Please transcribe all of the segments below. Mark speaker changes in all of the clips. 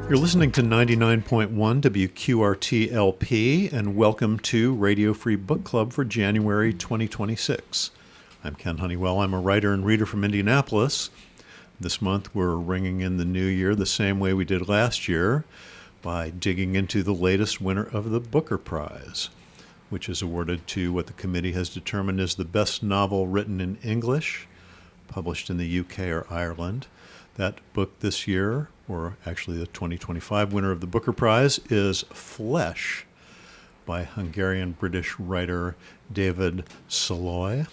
Speaker 1: You're listening to 99.1 WQRT-LP, and welcome to Radio Free Book Club for January 2026. I'm Ken Honeywell. I'm a writer and reader from Indianapolis. This month we're ringing in the new year the same way we did last year by digging into the latest winner of the Booker Prize, which is awarded to what the committee has determined is the best novel written in English, published in the UK or Ireland. That book this year, or actually the 2025 winner of the Booker Prize, is Flesh by Hungarian-British writer David Szalay.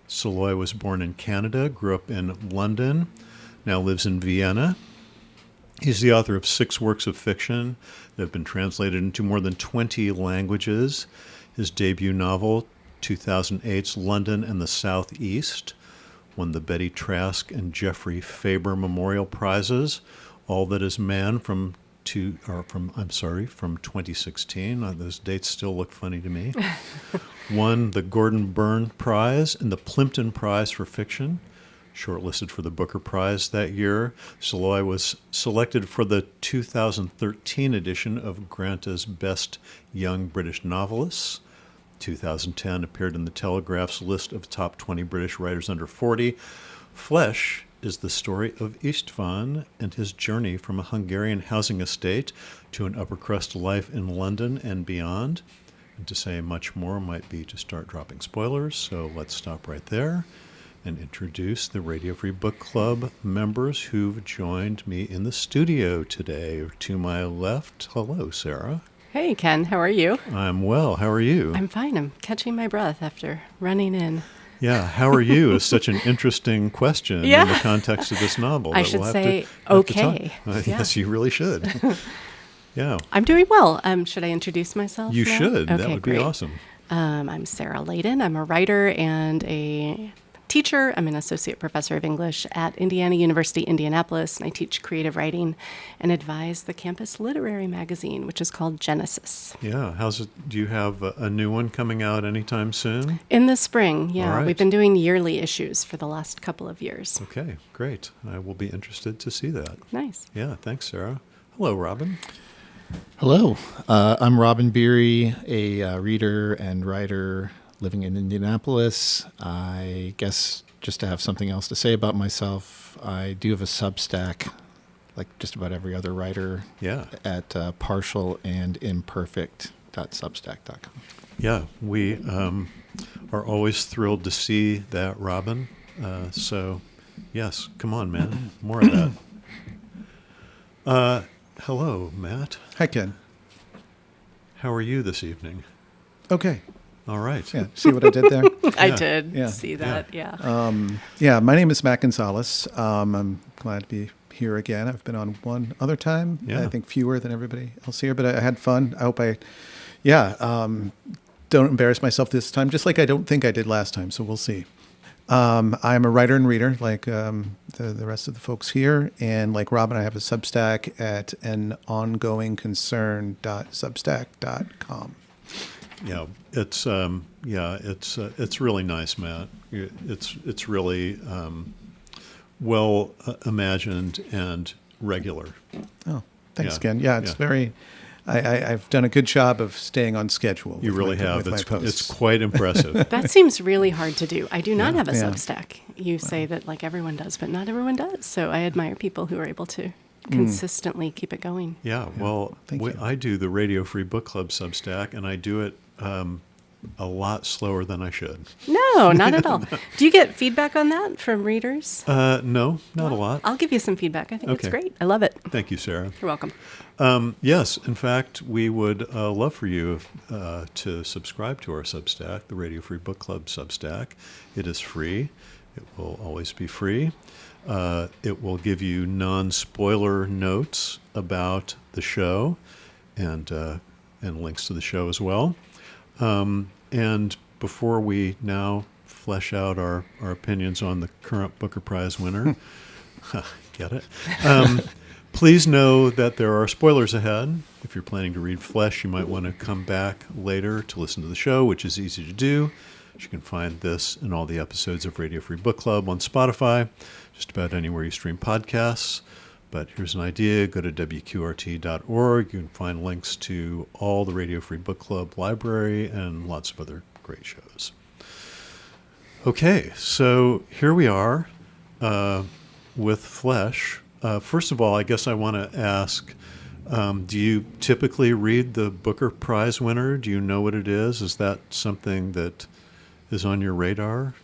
Speaker 1: Szalay was born in Canada, grew up in London, now lives in Vienna. He's the author of 6 works of fiction that have been translated into more than 20 languages. His debut novel, 2008's London and the Southeast, won the Betty Trask and Geoffrey Faber Memorial Prizes. All That Is Man from 2016. Those dates still look funny to me. Won the Gordon Byrne Prize and the Plimpton Prize for Fiction. Shortlisted for the Booker Prize that year. Szalay was selected for the 2013 edition of Granta's Best Young British Novelists. 2010 appeared in the Telegraph's list of top 20 British writers under 40. Flesh is the story of Istvan and his journey from a Hungarian housing estate to an upper-crust life in London and beyond. And to say much more might be to start dropping spoilers, so let's stop right there and introduce the Radio Free Book Club members who've joined me in the studio today. To my left, hello, Sarah.
Speaker 2: Hey, Ken. How are you?
Speaker 1: I'm well. How are you?
Speaker 2: I'm fine. I'm catching my breath after running in.
Speaker 1: Yeah, how are you is such an interesting question in the context of this novel.
Speaker 2: I should say okay.
Speaker 1: Yes, you really should. Yeah.
Speaker 2: I'm doing well. Should I introduce myself?
Speaker 1: You
Speaker 2: now?
Speaker 1: should.
Speaker 2: Okay,
Speaker 1: that would
Speaker 2: great.
Speaker 1: be awesome.
Speaker 2: I'm Sarah Layden. I'm a writer and a teacher. I'm an associate professor of English at Indiana University, Indianapolis, and I teach creative writing and advise the campus literary magazine, which is called Genesis.
Speaker 1: Yeah. How's it? Do you have a new one coming out anytime soon?
Speaker 2: In the spring, yeah.
Speaker 1: All right.
Speaker 2: We've been doing yearly issues for the last couple of years.
Speaker 1: Okay, great. I will be interested to see that.
Speaker 2: Nice.
Speaker 1: Yeah, thanks, Sarah. Hello, Robin.
Speaker 3: Hello. I'm Robin Beery, a reader and writer living in Indianapolis. I guess just to have something else to say about myself, I do have a Substack, like just about every other writer, at partialandimperfect.substack.com.
Speaker 1: Yeah, we are always thrilled to see that, Robin. So, yes, come on, man. More of that. Hello, Matt.
Speaker 4: Hi, Ken.
Speaker 1: How are you this evening?
Speaker 4: Okay.
Speaker 1: All right.
Speaker 4: Yeah. See what I did there?
Speaker 2: I did see that. Yeah.
Speaker 4: My name is Matt Gonzales. I'm glad to be here again. I've been on one other time.
Speaker 1: Yeah.
Speaker 4: I think fewer than everybody else here, but I had fun. I hope don't embarrass myself this time, just like I don't think I did last time. So we'll see. I'm a writer and reader like the rest of the folks here. And like Robin, I have a Substack at anongoingconcern.substack.com.
Speaker 1: Yeah, it's really nice, Matt. It's really well imagined and regular.
Speaker 4: Oh, thanks,
Speaker 1: Yeah.
Speaker 4: Ken. Yeah, it's very. I've done a good job of staying on schedule.
Speaker 1: You really have. It's quite impressive.
Speaker 2: That seems really hard to do. I do not have a
Speaker 4: Yeah.
Speaker 2: Substack. You say that like everyone does, but not everyone does. So I admire people who are able to consistently keep it going.
Speaker 1: Yeah, well,
Speaker 4: Thank you.
Speaker 1: I do the Radio Free Book Club Substack, and I do it a lot slower than I should.
Speaker 2: No, not at all. Do you get feedback on that from readers?
Speaker 1: No, not a lot.
Speaker 2: I'll give you some feedback. I think it's
Speaker 1: Okay.
Speaker 2: great. I love it.
Speaker 1: Thank you, Sarah.
Speaker 2: You're welcome.
Speaker 1: Yes, in fact, we would love for you to subscribe to our Substack, the Radio Free Book Club Substack. It is free. It will always be free. It will give you non-spoiler notes about the show and links to the show as well. And before we now flesh out our opinions on the current Booker Prize winner, get it? Please know that there are spoilers ahead. If you're planning to read Flesh, you might want to come back later to listen to the show, which is easy to do. You can find this and all the episodes of Radio Free Book Club on Spotify, just about anywhere you stream podcasts. But here's an idea. Go to WQRT.org. You can find links to all the Radio Free Book Club library and lots of other great shows. Okay, so here we are with Flesh. First of all, I guess I want to ask, do you typically read the Booker Prize winner? Do you know what it is? Is that something that is on your radar?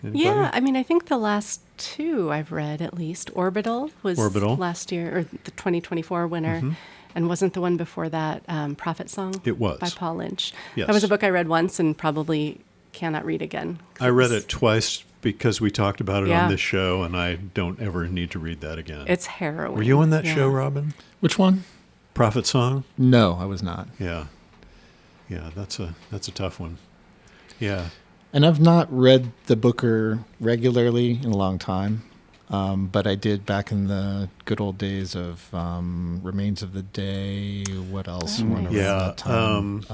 Speaker 1: Anybody?
Speaker 2: Yeah, I mean, I think the last two I've read, at least. Orbital was last year, or the 2024 winner. Mm-hmm. And wasn't the one before that Prophet Song?
Speaker 1: It was.
Speaker 2: By Paul Lynch.
Speaker 1: Yes.
Speaker 2: That was a book I read once and probably cannot read again.
Speaker 1: I read it twice because we talked about it on this show, and I don't ever need to read that again.
Speaker 2: It's harrowing.
Speaker 1: Were you on that show, Robin?
Speaker 3: Which one?
Speaker 1: Prophet Song?
Speaker 3: No, I was not.
Speaker 1: Yeah. Yeah, that's a tough one. Yeah.
Speaker 3: And I've not read the Booker regularly in a long time, but I did back in the good old days of Remains of the Day. What else?
Speaker 1: Yeah.
Speaker 3: That time?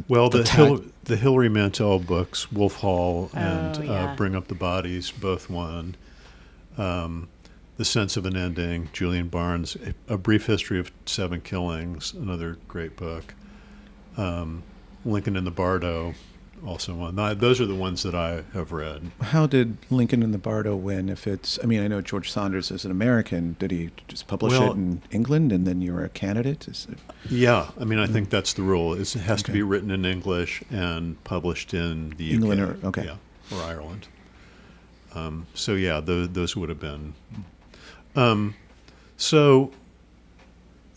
Speaker 1: Well, the Hilary Mantel books, Wolf Hall and Bring Up the Bodies, both won. The Sense of an Ending, Julian Barnes, A Brief History of Seven Killings, another great book. Lincoln in the Bardo, also won. Those are the ones that I have read.
Speaker 4: How did Lincoln in the Bardo win? If it's, I mean, I know George Saunders is an American. Did he just publish it in England and then you're a candidate?
Speaker 1: Yeah, I mean, I think that's the rule. It has to be written in English and published in the
Speaker 4: England
Speaker 1: UK. Or Ireland. So yeah, those would have been. So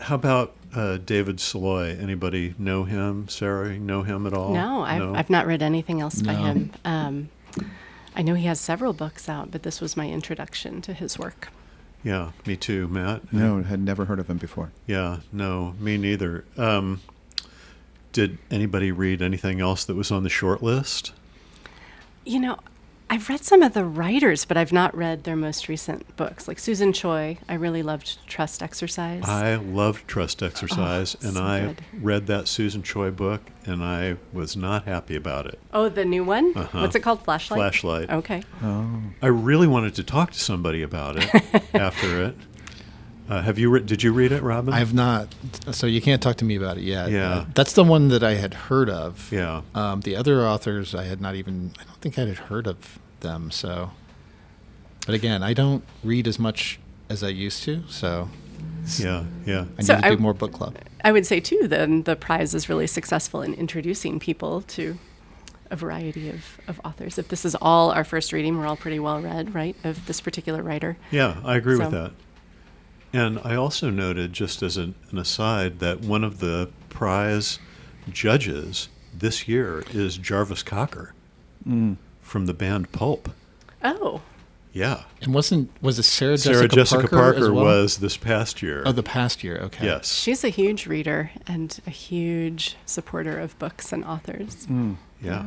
Speaker 1: how about David Szalay? Anybody know him? Sarah, know him at all?
Speaker 2: No, I've not read anything else by him. I know he has several books out, but this was my introduction to his work.
Speaker 1: Yeah, me too. Matt?
Speaker 4: No, had never heard of him before.
Speaker 1: Yeah, no, me neither. Did anybody read anything else that was on the short list?
Speaker 2: You know, I've read some of the writers, but I've not read their most recent books. Like Susan Choi, I really loved Trust Exercise.
Speaker 1: I loved Trust Exercise, and
Speaker 2: so
Speaker 1: I
Speaker 2: good.
Speaker 1: read that Susan Choi book, and I was not happy about it.
Speaker 2: Oh, the new one?
Speaker 1: Uh-huh.
Speaker 2: What's it called? Flashlight?
Speaker 1: Flashlight.
Speaker 2: Okay.
Speaker 4: Oh.
Speaker 1: I really wanted to talk to somebody about it after it. Did you read it, Robin?
Speaker 3: I have not, so you can't talk to me about it yet.
Speaker 1: Yeah.
Speaker 3: That's the one that I had heard of.
Speaker 1: Yeah.
Speaker 3: The other authors, I don't think I had heard of them, so. But again, I don't read as much as I used to, so.
Speaker 1: Yeah.
Speaker 3: I need to do more book club.
Speaker 2: I would say, too, then the prize is really successful in introducing people to a variety of authors. If this is all our first reading, we're all pretty well read, right, of this particular writer.
Speaker 1: Yeah, I agree with that. And I also noted, just as an aside, that one of the prize judges this year is Jarvis Cocker from the band Pulp.
Speaker 2: Oh.
Speaker 1: Yeah.
Speaker 3: And was it Sarah
Speaker 1: Jessica Parker
Speaker 3: as well?
Speaker 1: was this past year.
Speaker 3: Oh, the past year, okay.
Speaker 1: Yes.
Speaker 2: She's a huge reader and a huge supporter of books and authors.
Speaker 1: Yeah.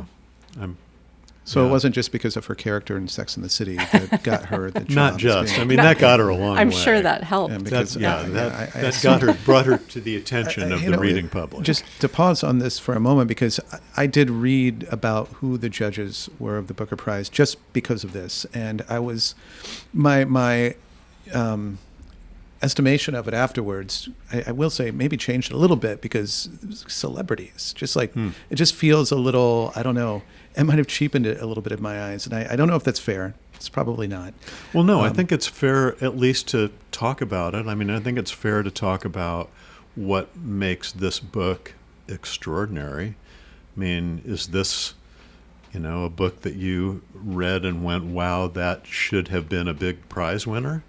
Speaker 4: So it wasn't just because of her character in Sex and the City that got her the job.
Speaker 1: Not just. I mean, that got her a long way.
Speaker 2: I'm sure that helped.
Speaker 4: Yeah, because,
Speaker 1: that brought her to the attention of the reading public.
Speaker 4: Just to pause on this for a moment, because I did read about who the judges were of the Booker Prize just because of this, and I was my estimation of it afterwards, I will say, maybe changed a little bit because celebrities, just like it just feels a little, I don't know. It might have cheapened it a little bit in my eyes, and I don't know if that's fair. It's probably not.
Speaker 1: Well, no, I think it's fair at least to talk about it. I mean, I think it's fair to talk about what makes this book extraordinary. I mean, is this, a book that you read and went, wow, that should have been a big prize winner?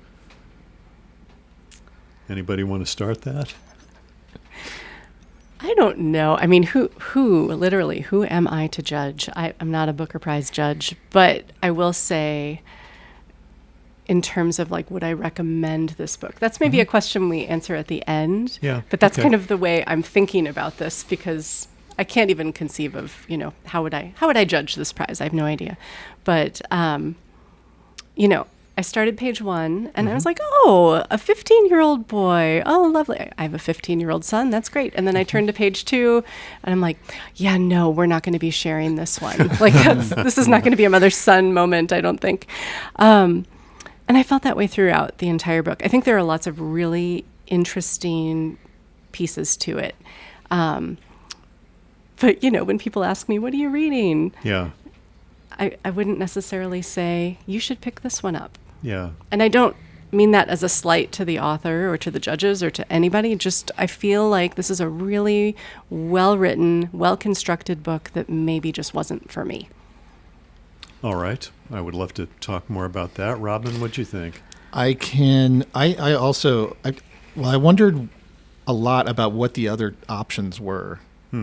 Speaker 1: Anybody want to start that?
Speaker 2: I don't know. I mean, who am I to judge? I'm not a Booker Prize judge, but I will say, in terms of would I recommend this book? That's maybe a question we answer at the end.
Speaker 1: Yeah.
Speaker 2: But that's kind of the way I'm thinking about this, because I can't even conceive of, how would I judge this prize? I have no idea. But, I started page 1 and I was like, oh, a 15-year-old boy. Oh, lovely. I have a 15-year-old son. That's great. And then I turned to page 2 and I'm like, yeah, no, we're not going to be sharing this one. This is not going to be a mother-son moment, I don't think. And I felt that way throughout the entire book. I think there are lots of really interesting pieces to it. But, when people ask me, what are you reading?
Speaker 1: Yeah.
Speaker 2: I wouldn't necessarily say, you should pick this one up.
Speaker 1: Yeah.
Speaker 2: And I don't mean that as a slight to the author or to the judges or to anybody. Just, I feel like this is a really well-written, well-constructed book that maybe just wasn't for me.
Speaker 1: All right. I would love to talk more about that. Robin, what'd you think?
Speaker 3: I wondered a lot about what the other options were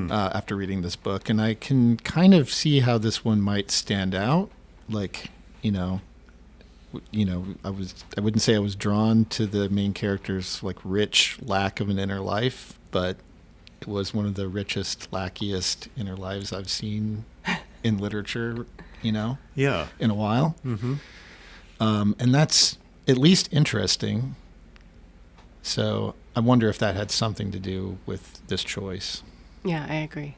Speaker 3: after reading this book. And I can kind of see how this one might stand out. Like, I wouldn't say I was drawn to the main character's like rich lack of an inner life, but it was one of the richest, lackiest inner lives I've seen in literature,
Speaker 1: Yeah.
Speaker 3: in a while.
Speaker 1: Mm-hmm.
Speaker 3: And that's at least interesting. So I wonder if that had something to do with this choice.
Speaker 2: Yeah, I agree.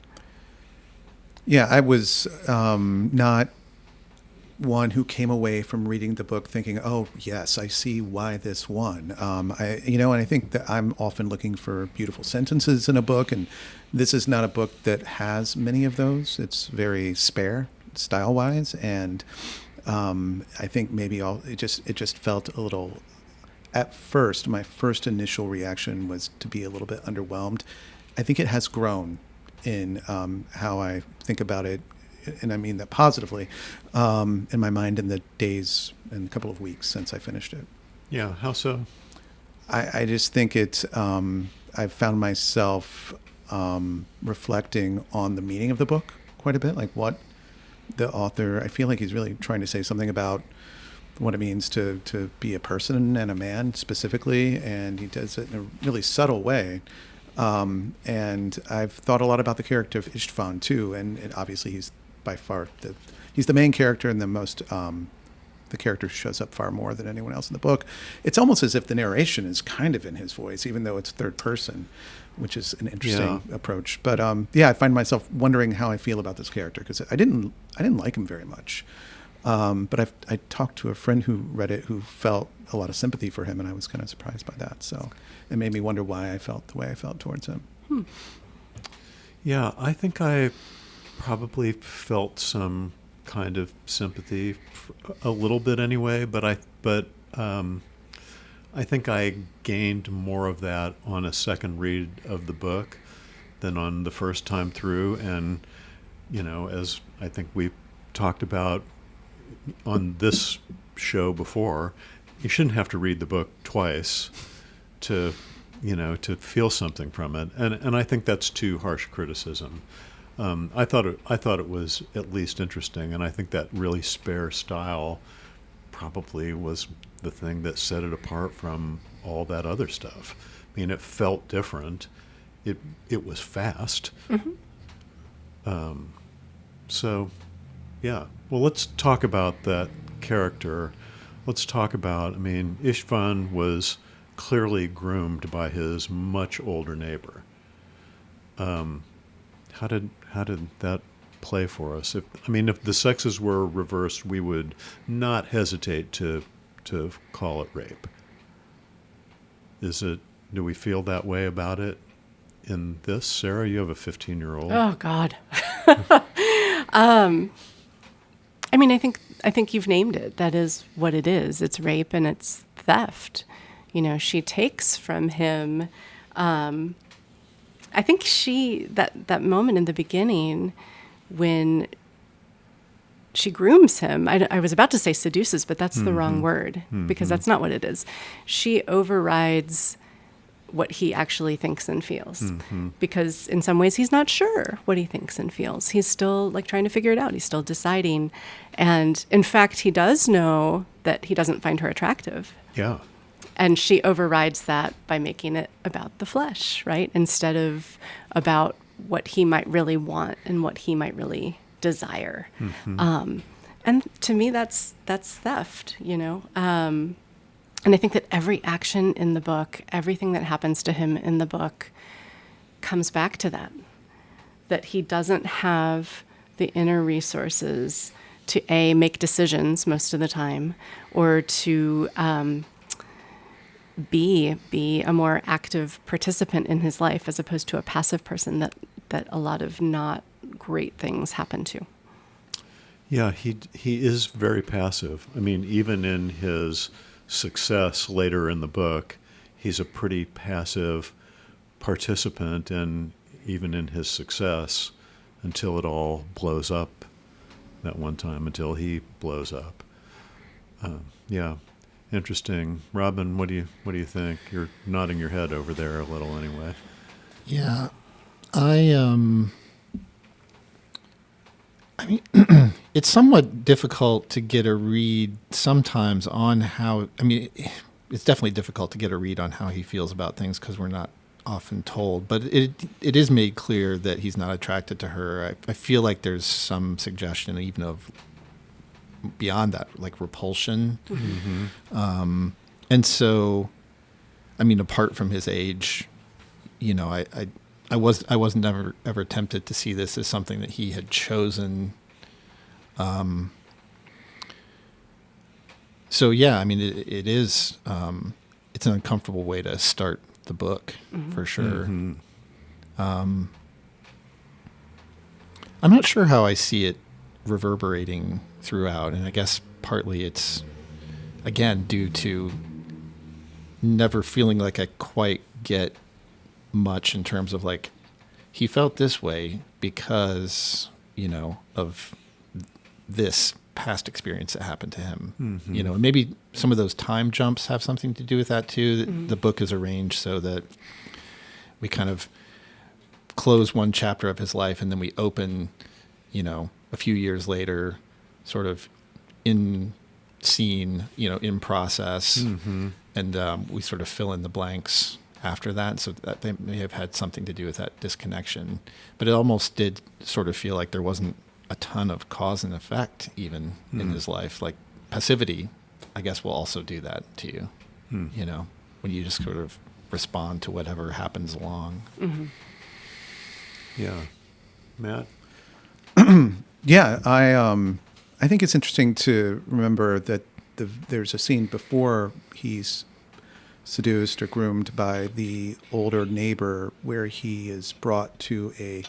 Speaker 4: Yeah, I was not one who came away from reading the book thinking, "Oh, yes, I see why this won." And I think that I'm often looking for beautiful sentences in a book, and this is not a book that has many of those. It's very spare style-wise, and I think maybe it just felt a little. At first, my first initial reaction was to be a little bit underwhelmed. I think it has grown in how I think about it, and I mean that positively, in my mind in the days and a couple of weeks since I finished it.
Speaker 1: Yeah. How so?
Speaker 4: I just think it's, I've found myself reflecting on the meaning of the book quite a bit, like what the author, I feel like he's really trying to say something about what it means to be a person and a man specifically, and he does it in a really subtle way. And I've thought a lot about the character of Ishtvan too, and obviously he's by far he's the main character and the character who shows up far more than anyone else in the book. It's almost as if the narration is kind of in his voice, even though it's third person, which is an interesting approach. But I find myself wondering how I feel about this character because I didn't like him very much. But I talked to a friend who read it who felt a lot of sympathy for him, and I was kind of surprised by that. So it made me wonder why I felt the way I felt towards him.
Speaker 1: Yeah, I think I probably felt some kind of sympathy, a little bit anyway. But I think I gained more of that on a second read of the book than on the first time through. And as I think we talked about on this show before, you shouldn't have to read the book twice to feel something from it, and I think that's too harsh criticism. I thought it was at least interesting, and I think that really spare style probably was the thing that set it apart from all that other stuff. I mean, it felt different. It was fast.
Speaker 2: Mm-hmm.
Speaker 1: So. Yeah. Well, let's talk about that character. Let's talk about, Ishtvan was clearly groomed by his much older neighbor. How did that play for us? If the sexes were reversed, we would not hesitate to call it rape. Do we feel that way about it in this? Sarah, you have a 15-year-old.
Speaker 2: Oh, God. I think you've named it. That is what it is. It's rape and it's theft. She takes from him. I think that moment in the beginning when she grooms him, I was about to say seduces, but that's the wrong word because that's not what it is. She overrides what he actually thinks and feels. Because in some ways he's not sure what he thinks and feels. He's still trying to figure it out. He's still deciding. And in fact, he does know that he doesn't find her attractive.
Speaker 1: Yeah.
Speaker 2: And she overrides that by making it about the flesh, right? Instead of about what he might really want and what he might really desire. And to me, that's theft, And I think that every action in the book, everything that happens to him in the book comes back to that he doesn't have the inner resources to make decisions most of the time, or to be a more active participant in his life as opposed to a passive person that a lot of not great things happen to.
Speaker 1: Yeah, he is very passive. I mean, even in his success later in the book, he's a pretty passive participant, and even in his success, until it all blows up that one time, until he blows up. Yeah, interesting. Robin, what do you think? You're nodding your head over there a little, anyway.
Speaker 3: Yeah, I mean, it's somewhat difficult to get a read sometimes on how. I mean, it's definitely difficult to get a read on how he feels about things because we're not often told. But it is made clear that he's not attracted to her. I feel like there's some suggestion even of beyond that, like repulsion.
Speaker 1: Mm-hmm.
Speaker 3: And so, I mean, apart from his age, you know, I was never ever tempted to see this as something that he had chosen. So yeah, I mean, it is. It's an uncomfortable way to start the book, for sure.
Speaker 1: Mm-hmm.
Speaker 3: I'm not sure how I see it reverberating throughout, and I guess partly it's, again, due to never feeling like I quite get much in terms of like, he felt this way because, you know, of this past experience that happened to him.
Speaker 1: Mm-hmm.
Speaker 3: You know, and maybe some of those time jumps have something to do with that too. The book is arranged so that we kind of close one chapter of his life and then we open, you know, a few years later, sort of in scene, you know, in process.
Speaker 1: Mm-hmm.
Speaker 3: And we sort of fill in the blanks after that. So that they may have had something to do with that disconnection. But it almost did sort of feel like there wasn't a ton of cause and effect even in his life. Like passivity, I guess, will also do that to you, you know, when you just sort of respond to whatever happens along.
Speaker 2: Mm-hmm.
Speaker 1: Yeah. Matt?
Speaker 4: Yeah, I think it's interesting to remember that there's a scene before he's seduced or groomed by the older neighbor where he is brought to a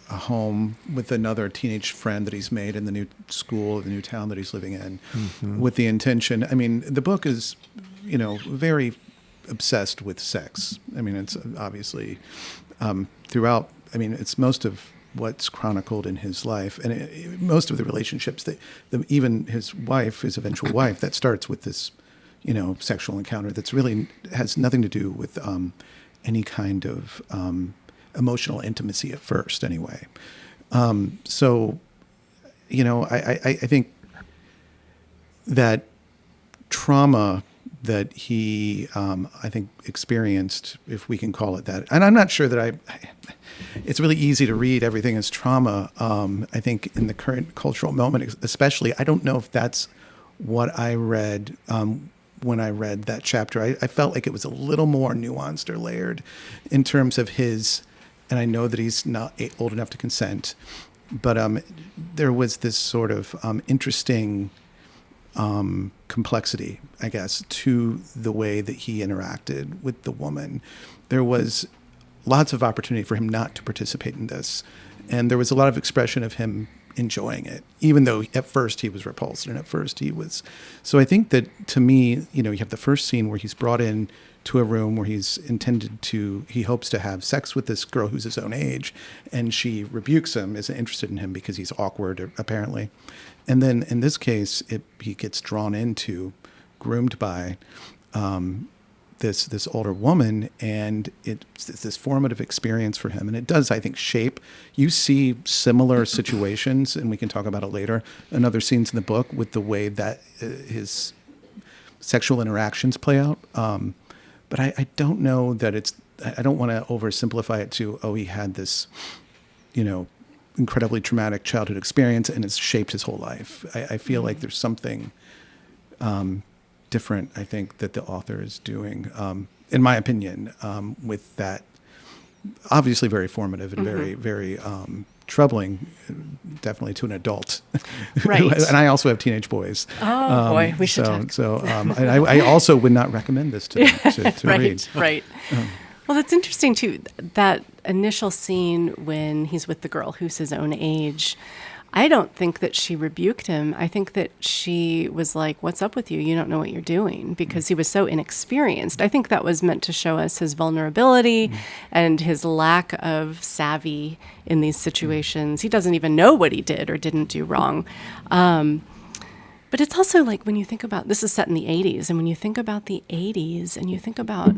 Speaker 4: home with another teenage friend that he's made in the new school, the new town that he's living in, with the intention. I mean, the book is, you know, very obsessed with sex. I mean, it's obviously throughout. I mean, it's most of what's chronicled in his life, and most of the relationships that even his wife, his eventual wife, that starts with this, you know, sexual encounter that's really has nothing to do with any kind of emotional intimacy at first, anyway. So, you know, I think that trauma that he, I think, experienced, if we can call it that. And I'm not sure that it's really easy to read everything as trauma. I think in the current cultural moment, especially, I don't know if that's what I read when I read that chapter. I felt like it was a little more nuanced or layered in terms of his, and I know that he's not old enough to consent, but there was this sort of interesting complexity, I guess, to the way that he interacted with the woman. There was lots of opportunity for him not to participate in this. And there was a lot of expression of him enjoying it, even though at first he was repulsed and at first he was. So I think that, to me, you know, you have the first scene where he's brought in to a room where he hopes to have sex with this girl who's his own age, and she rebukes him, isn't interested in him because he's awkward, apparently. And then in this case, he gets drawn into, groomed by this older woman, and it's this formative experience for him. And it does, I think, shape. You see similar situations, and we can talk about it later, in other scenes in the book with the way that his sexual interactions play out. But I don't know that I don't want to oversimplify it to, he had this, you know, incredibly traumatic childhood experience and it's shaped his whole life. I feel like there's something different, I think, that the author is doing, in my opinion, with that obviously very formative and very, very troubling, definitely to an adult.
Speaker 2: Right.
Speaker 4: And I also have teenage boys.
Speaker 2: Oh, boy, we should talk.
Speaker 4: And I also would not recommend this to them to
Speaker 2: Right,
Speaker 4: read.
Speaker 2: right. Well, that's interesting, too. That initial scene when he's with the girl who's his own age, I don't think that she rebuked him. I think that she was like, what's up with you? You don't know what you're doing, because he was so inexperienced. I think that was meant to show us his vulnerability and his lack of savvy in these situations. He doesn't even know what he did or didn't do wrong. But it's also like, when you think about, this is set in the 80s, and when you think about the 80s and you think about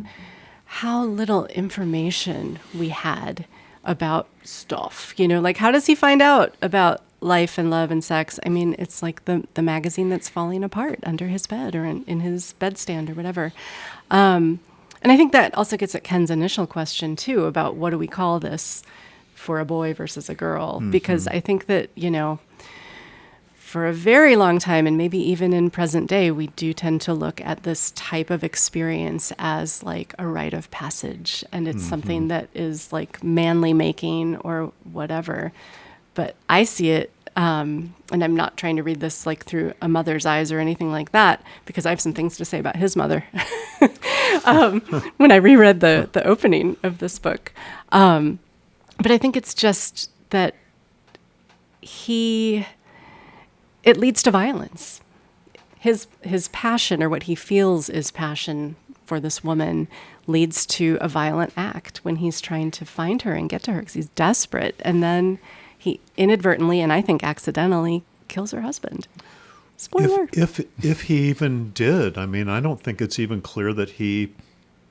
Speaker 2: how little information we had about stuff, like, how does he find out about life and love and sex? I mean, it's like the magazine that's falling apart under his bed or in his bedstand or whatever. And I think that also gets at Ken's initial question, too, about what do we call this for a boy versus a girl? Because I think that, for a very long time, and maybe even in present day, we do tend to look at this type of experience as like a rite of passage, and it's something that is like manly making or whatever. But I see it, and I'm not trying to read this like through a mother's eyes or anything like that, because I have some things to say about his mother when I reread the opening of this book. But I think it's just that it leads to violence. His passion, or what he feels is passion for this woman, leads to a violent act when he's trying to find her and get to her, because he's desperate. And then he inadvertently, and I think accidentally, kills her husband. Spoiler.
Speaker 1: If he even did, I mean, I don't think it's even clear that he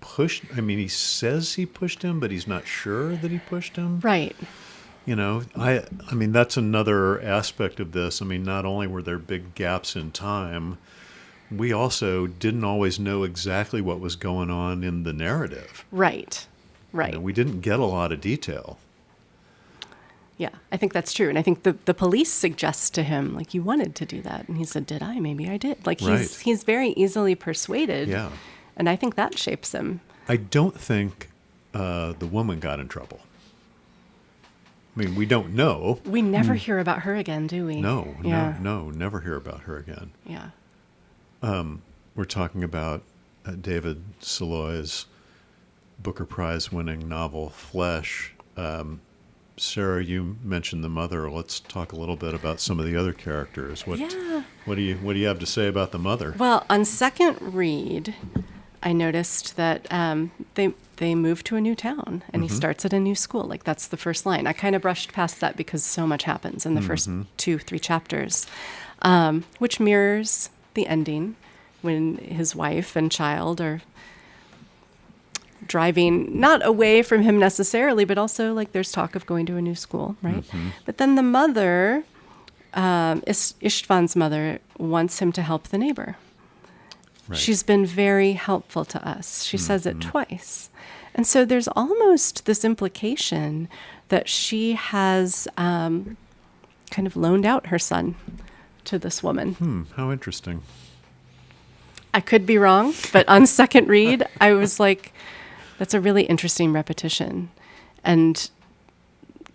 Speaker 1: pushed. I mean, he says he pushed him, but he's not sure that he pushed him.
Speaker 2: Right.
Speaker 1: I mean, that's another aspect of this. I mean, not only were there big gaps in time, we also didn't always know exactly what was going on in the narrative.
Speaker 2: Right.
Speaker 1: We didn't get a lot of detail.
Speaker 2: Yeah, I think that's true. And I think the police suggest to him, like, you wanted to do that. And he said, did I? Maybe I did. Like, he's very easily persuaded.
Speaker 1: Yeah.
Speaker 2: And I think that shapes him.
Speaker 1: I don't think the woman got in trouble. I mean, we don't know.
Speaker 2: We never hear about her again, do we?
Speaker 1: No, never hear about her again.
Speaker 2: Yeah.
Speaker 1: We're talking about David Szalay's Booker Prize winning novel, Flesh. Sarah, you mentioned the mother. Let's talk a little bit about some of the other characters. What do you have to say about the mother?
Speaker 2: Well, on second read, I noticed that they moved to a new town, and he starts at a new school. Like, that's the first line. I kind of brushed past that because so much happens in the first 2-3 chapters, which mirrors the ending when his wife and child are driving not away from him necessarily, but also, like, there's talk of going to a new school, right? But then the mother, Istvan's mother, wants him to help the neighbor.
Speaker 1: Right.
Speaker 2: She's been very helpful to us. She says it twice. And so there's almost this implication that she has kind of loaned out her son to this woman.
Speaker 1: How interesting.
Speaker 2: I could be wrong, but on second read, I was like, that's a really interesting repetition. And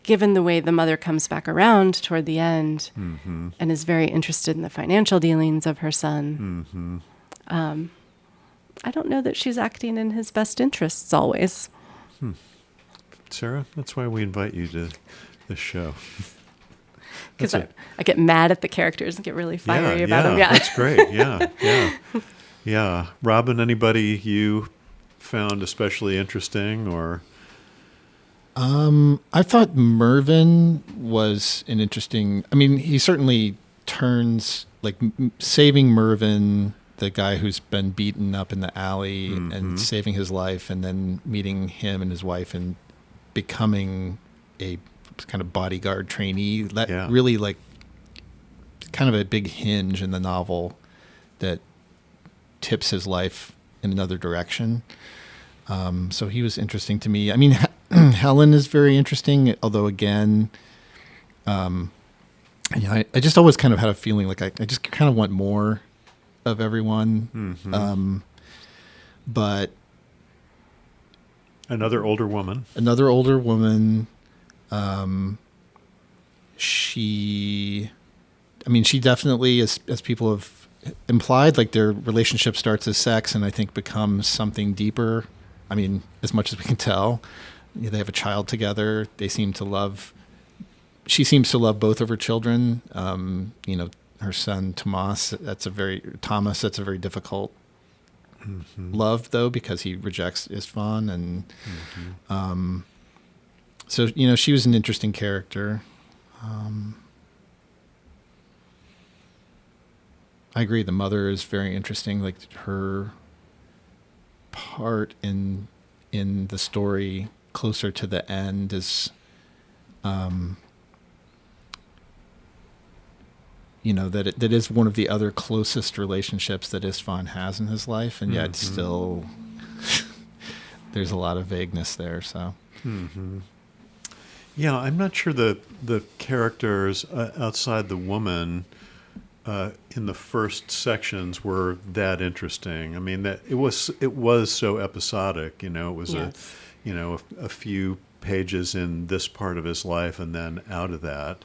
Speaker 2: given the way the mother comes back around toward the end and is very interested in the financial dealings of her son, I don't know that she's acting in his best interests always.
Speaker 1: Sarah, that's why we invite you to this show.
Speaker 2: Because I get mad at the characters and get really fiery about them. Yeah,
Speaker 1: that's great. Yeah. Robin, anybody you found especially interesting or?
Speaker 3: I thought Mervyn was an interesting. I mean, he certainly turns, like, saving Mervyn, the guy who's been beaten up in the alley, and saving his life, and then meeting him and his wife and becoming a kind of bodyguard trainee. That really, like, kind of a big hinge in the novel that tips his life in another direction. So he was interesting to me. I mean, Helen is very interesting, although, again, I just always kind of had a feeling like I just kind of want more of everyone. But
Speaker 1: another older woman.
Speaker 3: she definitely, as people have implied, like their relationship starts as sex and I think becomes something deeper. I mean, as much as we can tell, they have a child together. She seems to love both of her children. Her son Thomas. That's a very difficult love, though, because he rejects Istvan, and so she was an interesting character. I agree. The mother is very interesting. Like her part in the story closer to the end is, that is one of the other closest relationships that Istvan has in his life, and yet still there's a lot of vagueness there. So.
Speaker 1: Mm-hmm. Yeah, I'm not sure the characters outside the woman in the first sections were that interesting. I mean, that it was so episodic. It was
Speaker 2: Yes.
Speaker 1: a few pages in this part of his life and then out of that,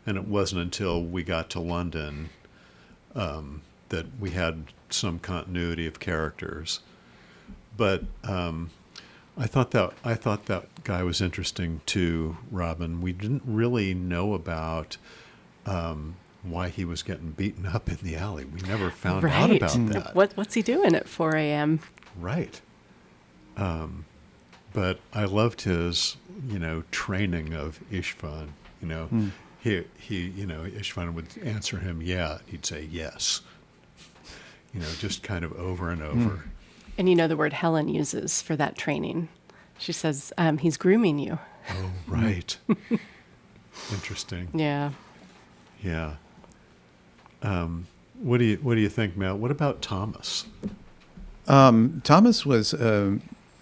Speaker 1: and it wasn't until we got to London that we had some continuity of characters. But I thought that guy was interesting too, Robin. We didn't really know about why he was getting beaten up in the alley. We never found out about that.
Speaker 2: What's he doing at 4 a.m.?
Speaker 1: Right. But I loved his, training of Istvan. He Istvan would answer him, yeah. He'd say yes. Just kind of over and over.
Speaker 2: And the word Helen uses for that training. She says, he's grooming you.
Speaker 1: Oh, right. Interesting.
Speaker 2: Yeah.
Speaker 1: Yeah. What do you think, Matt? What about Thomas?
Speaker 4: Thomas was,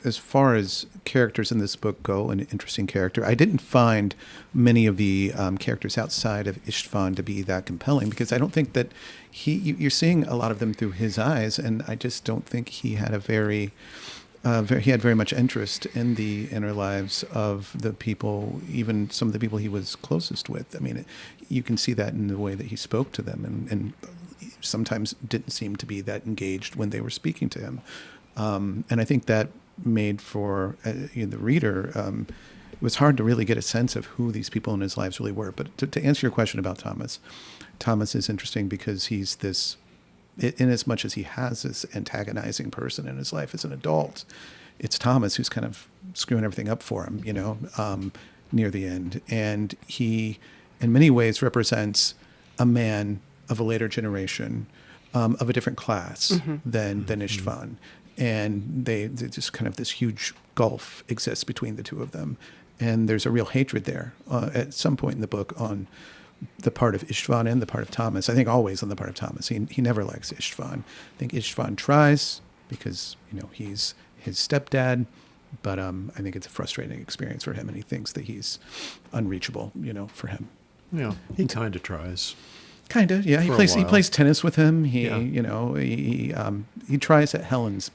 Speaker 4: as far as characters in this book go, an interesting character. I didn't find many of the characters outside of Istvan to be that compelling, because I don't think that you're seeing a lot of them through his eyes, and I just don't think he had he had very much interest in the inner lives of the people, even some of the people he was closest with. I mean, you can see that in the way that he spoke to them, and sometimes didn't seem to be that engaged when they were speaking to him. And I think that made for the reader, it was hard to really get a sense of who these people in his lives really were. But to answer your question about Thomas is interesting because he's this, in as much as he has this antagonizing person in his life as an adult, it's Thomas who's kind of screwing everything up for him, near the end. And he, in many ways, represents a man of a later generation, of a different class than Istvan. And they just kind of this huge gulf exists between the two of them. And there's a real hatred there at some point in the book on the part of Istvan and the part of Thomas. I think always on the part of Thomas. He never likes Istvan. I think Istvan tries because, he's his stepdad, but I think it's a frustrating experience for him, and he thinks that he's unreachable, for him.
Speaker 1: Yeah, he kind of tries.
Speaker 4: Kind of, yeah. He plays tennis with him. He tries at Helen's.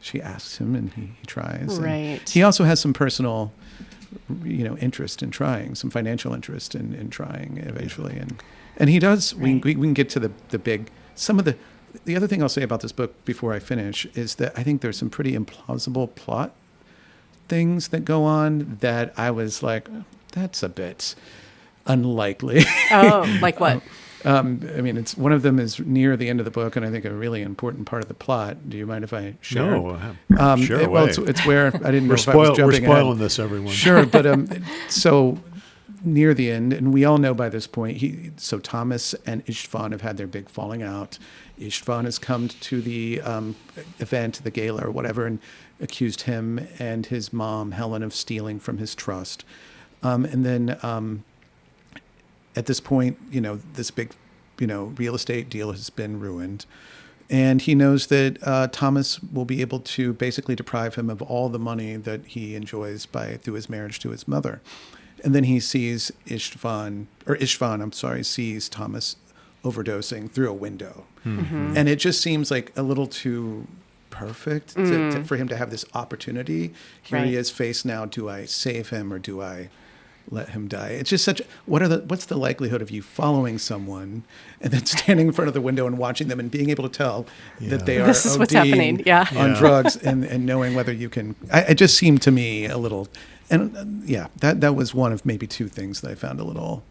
Speaker 4: She asks him, and he tries.
Speaker 2: Right.
Speaker 4: And he also has some personal, interest in trying, some financial interest in trying eventually, and he does.
Speaker 2: Right.
Speaker 4: We can get to the big. Some of the other thing I'll say about this book before I finish is that I think there's some pretty implausible plot things that go on that I was like, that's a bit unlikely.
Speaker 2: Oh, like what?
Speaker 4: It's one of them is near the end of the book, and I think a really important part of the plot. Do you mind if I share?
Speaker 1: No, sure away.
Speaker 4: Well, it's where I didn't know if I was jumping
Speaker 1: We're spoiling
Speaker 4: ahead.
Speaker 1: this, everyone.
Speaker 4: Sure, but so near the end, and we all know by this point, so Thomas and Istvan have had their big falling out. Istvan has come to the event, the gala or whatever, and accused him and his mom, Helen, of stealing from his trust. And then at this point, this big, real estate deal has been ruined. And he knows that Thomas will be able to basically deprive him of all the money that he enjoys through his marriage to his mother. And then he sees Istvan sees Thomas overdosing through a window. Mm-hmm. And it just seems like a little too perfect for him to have this opportunity. Here he is faced now, do I save him or do I let him die. It's just what's the likelihood of you following someone and then standing in front of the window and watching them and being able to tell that they are
Speaker 2: This is what's happening. Yeah.
Speaker 4: on drugs and knowing whether you can. It just seemed to me a little, and that was one of maybe two things that I found a little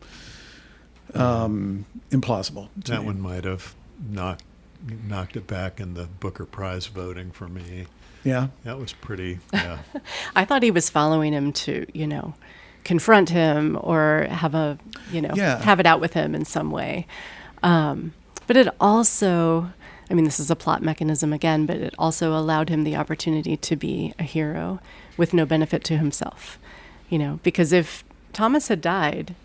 Speaker 4: implausible.
Speaker 1: That one might have knocked it back in the Booker Prize voting for me.
Speaker 4: Yeah.
Speaker 1: That was pretty, yeah.
Speaker 2: I thought he was following him to, confront him or have have it out with him in some way. But it also, this is a plot mechanism again, but it also allowed him the opportunity to be a hero with no benefit to himself. Because if Thomas had died,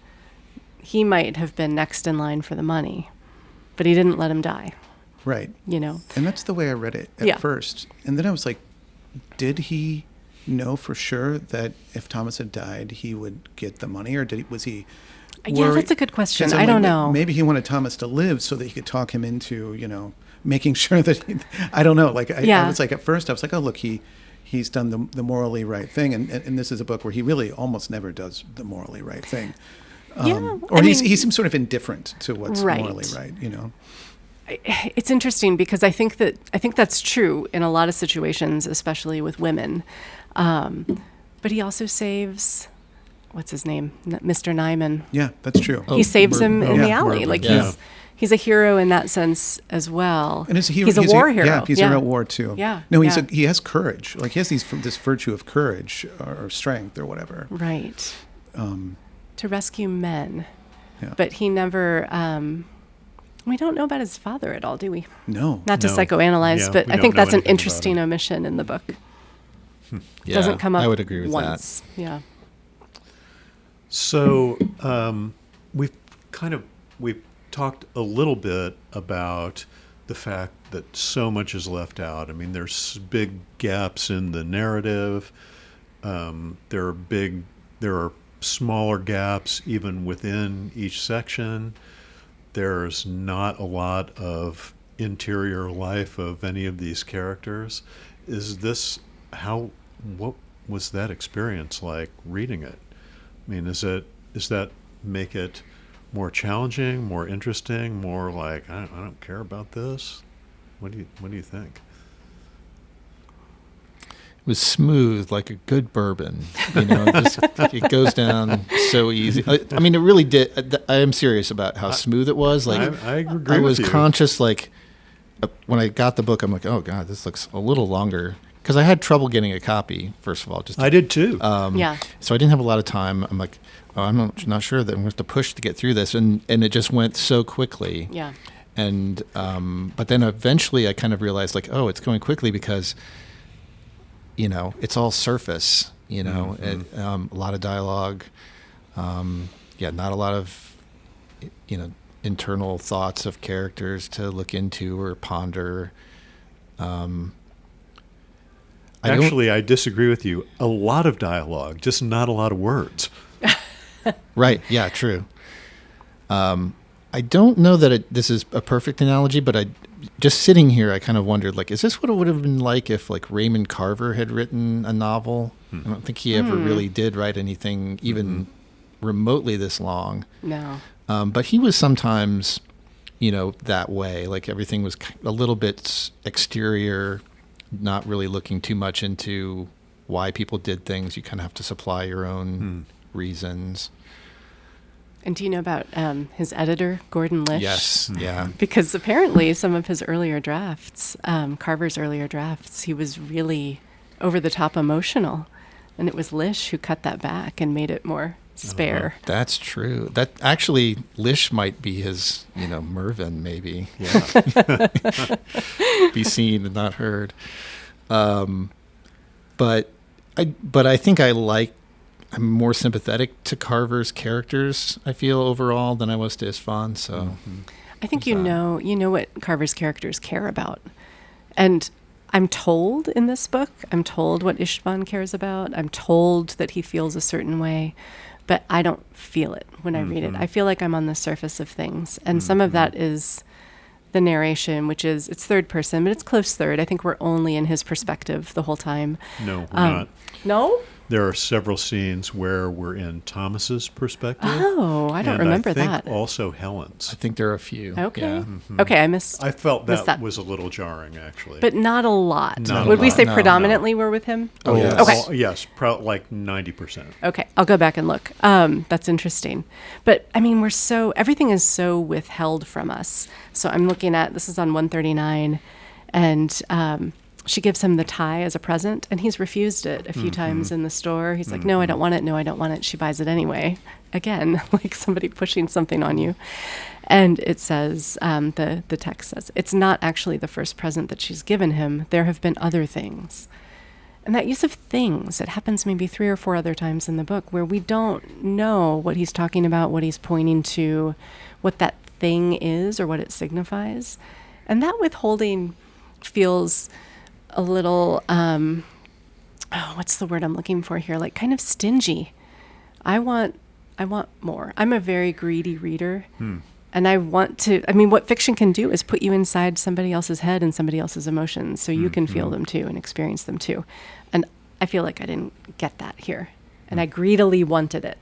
Speaker 2: he might have been next in line for the money, but he didn't let him die.
Speaker 4: Right.
Speaker 2: And
Speaker 4: that's the way I read it at first. And then I was like, did he know for sure that if Thomas had died, he would get the money, or was he worried?
Speaker 2: Yeah, that's a good question. I don't know.
Speaker 4: Maybe he wanted Thomas to live so that he could talk him into, making sure that I don't know. Like, I was like, at first I was like, oh, look, he's done the morally right thing. And this is a book where he really almost never does the morally right thing. He seems sort of indifferent to what's morally right,
Speaker 2: It's interesting because I think that's true in a lot of situations, especially with women. But he also saves, what's his name, Mr. Nyman.
Speaker 4: Yeah, that's true.
Speaker 2: He saves him in the alley.
Speaker 1: Merlin,
Speaker 2: Like he's a hero in that sense as well.
Speaker 4: And he's
Speaker 2: a war hero.
Speaker 4: Yeah, he's a hero at war too.
Speaker 2: Yeah.
Speaker 4: No, he has courage. Like he has this virtue of courage or strength or whatever.
Speaker 2: Right. To rescue men.
Speaker 4: Yeah.
Speaker 2: But he never. We don't know about his father at all, do we?
Speaker 4: No.
Speaker 2: Not to psychoanalyze, but I think that's an interesting omission in the book.
Speaker 3: Yeah,
Speaker 2: Doesn't come up
Speaker 3: I would agree with
Speaker 2: once.
Speaker 3: that.
Speaker 2: Yeah.
Speaker 1: So we've talked a little bit about the fact that so much is left out. There's big gaps in the narrative. There are smaller gaps even within each section. There's not a lot of interior life of any of these characters. What was that experience like reading it? Does that make it more challenging, more interesting, more like I don't care about this? What do you think?
Speaker 3: It was smooth like a good bourbon. It goes down so easy. It really did. I am serious about how smooth it was. Like
Speaker 1: I agree.
Speaker 3: I was
Speaker 1: with you.
Speaker 3: conscious, like when I got the book, I'm like, oh God, this looks a little longer. Because I had trouble getting a copy, first of all.
Speaker 1: I did too.
Speaker 3: So I didn't have a lot of time. I'm like, oh, I'm not sure that I'm going to have to push to get through this. And it just went so quickly.
Speaker 2: Yeah.
Speaker 3: And but then eventually I kind of realized, like, oh, it's going quickly because, it's all surface, and, a lot of dialogue. Not a lot of, internal thoughts of characters to look into or ponder.
Speaker 1: I disagree with you. A lot of dialogue, just not a lot of words.
Speaker 3: Right. Yeah, true. I don't know that this is a perfect analogy, but just sitting here, I kind of wondered, like, is this what it would have been like if, like, Raymond Carver had written a novel? I don't think he ever really did write anything even remotely this long.
Speaker 2: No.
Speaker 3: But he was sometimes, that way. Like, everything was a little bit exterior, not really looking too much into why people did things. You kind of have to supply your own reasons.
Speaker 2: And do you know about his editor, Gordon Lish?
Speaker 3: Yes, yeah.
Speaker 2: Because apparently some of his earlier drafts, Carver's earlier drafts, he was really over the top emotional. And it was Lish who cut that back and made it more spare.
Speaker 3: That's true. That actually, Lish might be his, Mervyn, maybe.
Speaker 1: Yeah.
Speaker 3: Be seen and not heard. But I think I'm more sympathetic to Carver's characters, I feel, overall, than I was to Isfan. So
Speaker 2: I think you know what Carver's characters care about. And I'm told in this book, I'm told what Isfan cares about. I'm told that he feels a certain way, but I don't feel it when I read it. I feel like I'm on the surface of things. And some of that is the narration, which is, it's third person, but it's close third. I think we're only in his perspective the whole time.
Speaker 1: No, we're not.
Speaker 2: No?
Speaker 1: there are several scenes where we're in Thomas's perspective.
Speaker 2: Oh, I don't
Speaker 1: and
Speaker 2: remember
Speaker 1: I think
Speaker 2: that.
Speaker 1: also Helen's.
Speaker 3: I think there are a few.
Speaker 2: Okay.
Speaker 3: Yeah.
Speaker 2: Okay, I missed.
Speaker 1: I felt
Speaker 2: missed
Speaker 1: that was a little jarring, actually.
Speaker 2: But not a lot.
Speaker 1: Not a
Speaker 2: Would we
Speaker 1: lot.
Speaker 2: say
Speaker 3: No,
Speaker 2: predominantly we're with him?
Speaker 3: Oh, yes.
Speaker 2: Okay.
Speaker 1: Yes, like 90%.
Speaker 2: Okay, I'll go back and look. That's interesting. But I mean, everything is so withheld from us. So I'm looking at, this is on 139, and she gives him the tie as a present, and he's refused it a few times in the store. He's like, no, I don't want it. No, I don't want it. She buys it anyway. Again, like somebody pushing something on you. And it says, the text says, it's not actually the first present that she's given him. There have been other things. And that use of things, it happens maybe 3 or 4 other times in the book where we don't know what he's talking about, what he's pointing to, what that thing is or what it signifies. And that withholding feels a little, what's the word I'm looking for here? Like kind of stingy. I want more. I'm a very greedy reader. And I want to, what fiction can do is put you inside somebody else's head and somebody else's emotions so you can feel them too and experience them too. And I feel like I didn't get that here. And I greedily wanted it.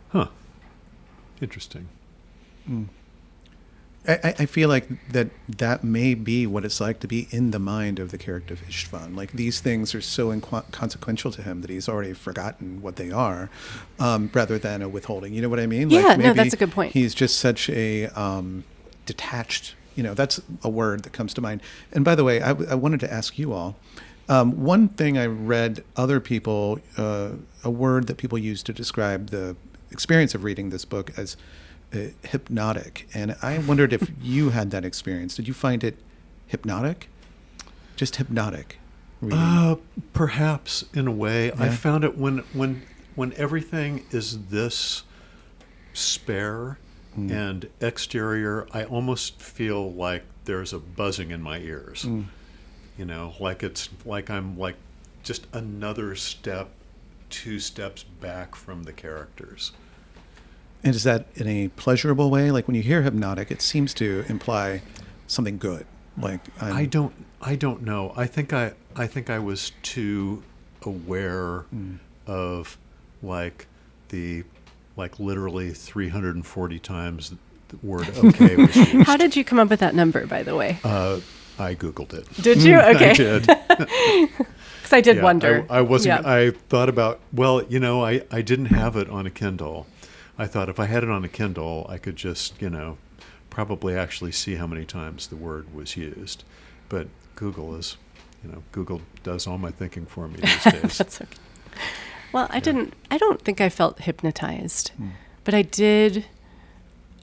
Speaker 1: Huh. Interesting.
Speaker 4: I feel like that may be what it's like to be in the mind of the character of Istvan. Like these things are so inconsequential to him that he's already forgotten what they are, rather than a withholding. You know what I mean?
Speaker 2: Yeah,
Speaker 4: like
Speaker 2: no, that's a good point.
Speaker 4: He's just such a detached, that's a word that comes to mind. And by the way, I wanted to ask you all, one thing I read other people, a word that people use to describe the experience of reading this book as hypnotic. And I wondered if you had that experience. Did you find it hypnotic? Just hypnotic reading?
Speaker 1: Perhaps in a way.
Speaker 4: Yeah.
Speaker 1: I found it when everything is this spare and exterior, I almost feel like there's a buzzing in my ears. Like it's like I'm like just another step, 2 steps back from the characters.
Speaker 4: And is that in a pleasurable way? Like when you hear hypnotic, it seems to imply something good. Like
Speaker 1: I don't know. I think I was too aware of literally 340 times the word okay was used.
Speaker 2: How did you come up with that number, by the way?
Speaker 1: I Googled it.
Speaker 2: Did you? Okay.
Speaker 1: I did.
Speaker 2: Because I did wonder.
Speaker 1: I wasn't.
Speaker 2: Yeah.
Speaker 1: I thought about. Well, I didn't have it on a Kindle. I thought if I had it on a Kindle, I could just probably actually see how many times the word was used. But Google Google does all my thinking for me these days.
Speaker 2: That's okay. Well, I don't think I felt hypnotized, but I did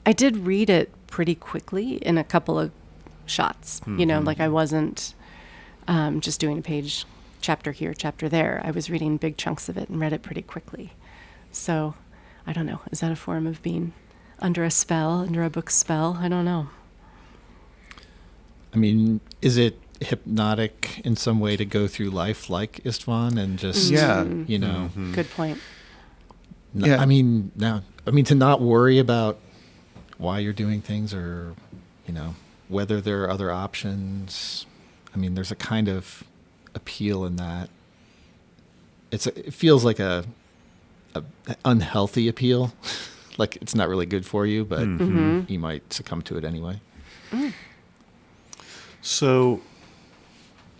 Speaker 2: read it pretty quickly in a couple of shots. Like I wasn't just doing a page, chapter here, chapter there. I was reading big chunks of it and read it pretty quickly. So I don't know. Is that a form of being under a spell, under a book spell? I don't know.
Speaker 3: Is it hypnotic in some way to go through life like Istvan and just,
Speaker 2: Good point.
Speaker 4: Yeah.
Speaker 3: to not worry about why you're doing things or, whether there are other options. There's a kind of appeal in that. It feels like a unhealthy appeal. Like it's not really good for you, but you might succumb to it anyway.
Speaker 1: So,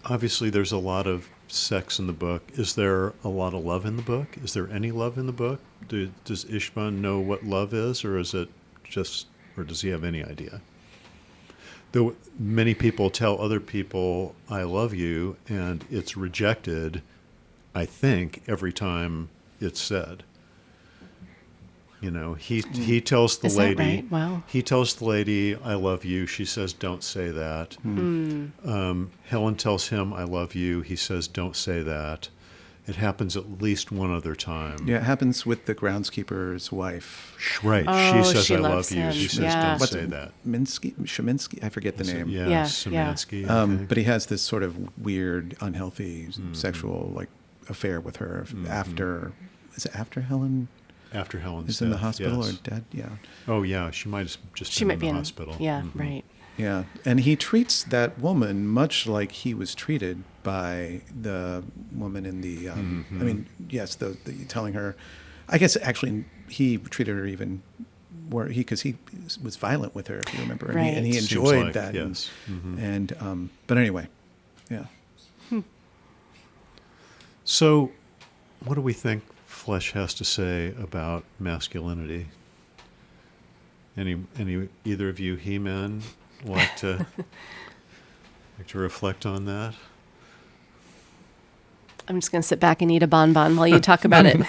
Speaker 1: obviously, there's a lot of sex in the book. Is there a lot of love in the book? Is there any love in the book? Does Istvan know what love is, or is it just, or does he have any idea? Though many people tell other people, "I love you," and it's rejected, I think, every time it's said. He tells the
Speaker 2: Is that
Speaker 1: lady,
Speaker 2: right? Wow.
Speaker 1: he tells the lady, "I love you." She says, "Don't say that." Helen tells him, "I love you." He says, "Don't say that." It happens at least one other time.
Speaker 4: Yeah, it happens with the groundskeeper's wife.
Speaker 1: Right.
Speaker 2: Oh,
Speaker 1: She says,
Speaker 2: she
Speaker 1: "I love
Speaker 2: loves
Speaker 1: you."
Speaker 2: him.
Speaker 1: He says,
Speaker 2: Yeah.
Speaker 1: "Don't say that."
Speaker 4: Sheminsky? I forget the name.
Speaker 1: Yeah,
Speaker 2: Yeah,
Speaker 1: Szymanski, I think.
Speaker 4: But he has this sort of weird, unhealthy sexual affair with her after. Is it after Helen
Speaker 1: After Helen's
Speaker 4: is in the
Speaker 1: death,
Speaker 4: hospital
Speaker 1: yes.
Speaker 4: or dead? Yeah.
Speaker 1: Oh, yeah. She might have just
Speaker 2: She
Speaker 1: been
Speaker 2: might
Speaker 1: in
Speaker 2: be
Speaker 1: the
Speaker 2: in
Speaker 1: hospital.
Speaker 2: Yeah,
Speaker 1: Mhm.
Speaker 2: right.
Speaker 4: Yeah, and he treats that woman much like he was treated by the woman in the. I mean, yes, the telling her. I guess actually he treated her even where because he was violent with her, if you remember, and,
Speaker 2: Right.
Speaker 4: and he
Speaker 1: Seems
Speaker 4: enjoyed
Speaker 1: like,
Speaker 4: that.
Speaker 1: yes.
Speaker 4: And but anyway, yeah.
Speaker 1: So, what do we think Flesh has to say about masculinity? Any either of you he-men like to reflect on that?
Speaker 2: I'm just going to sit back and eat a bonbon while you talk about it.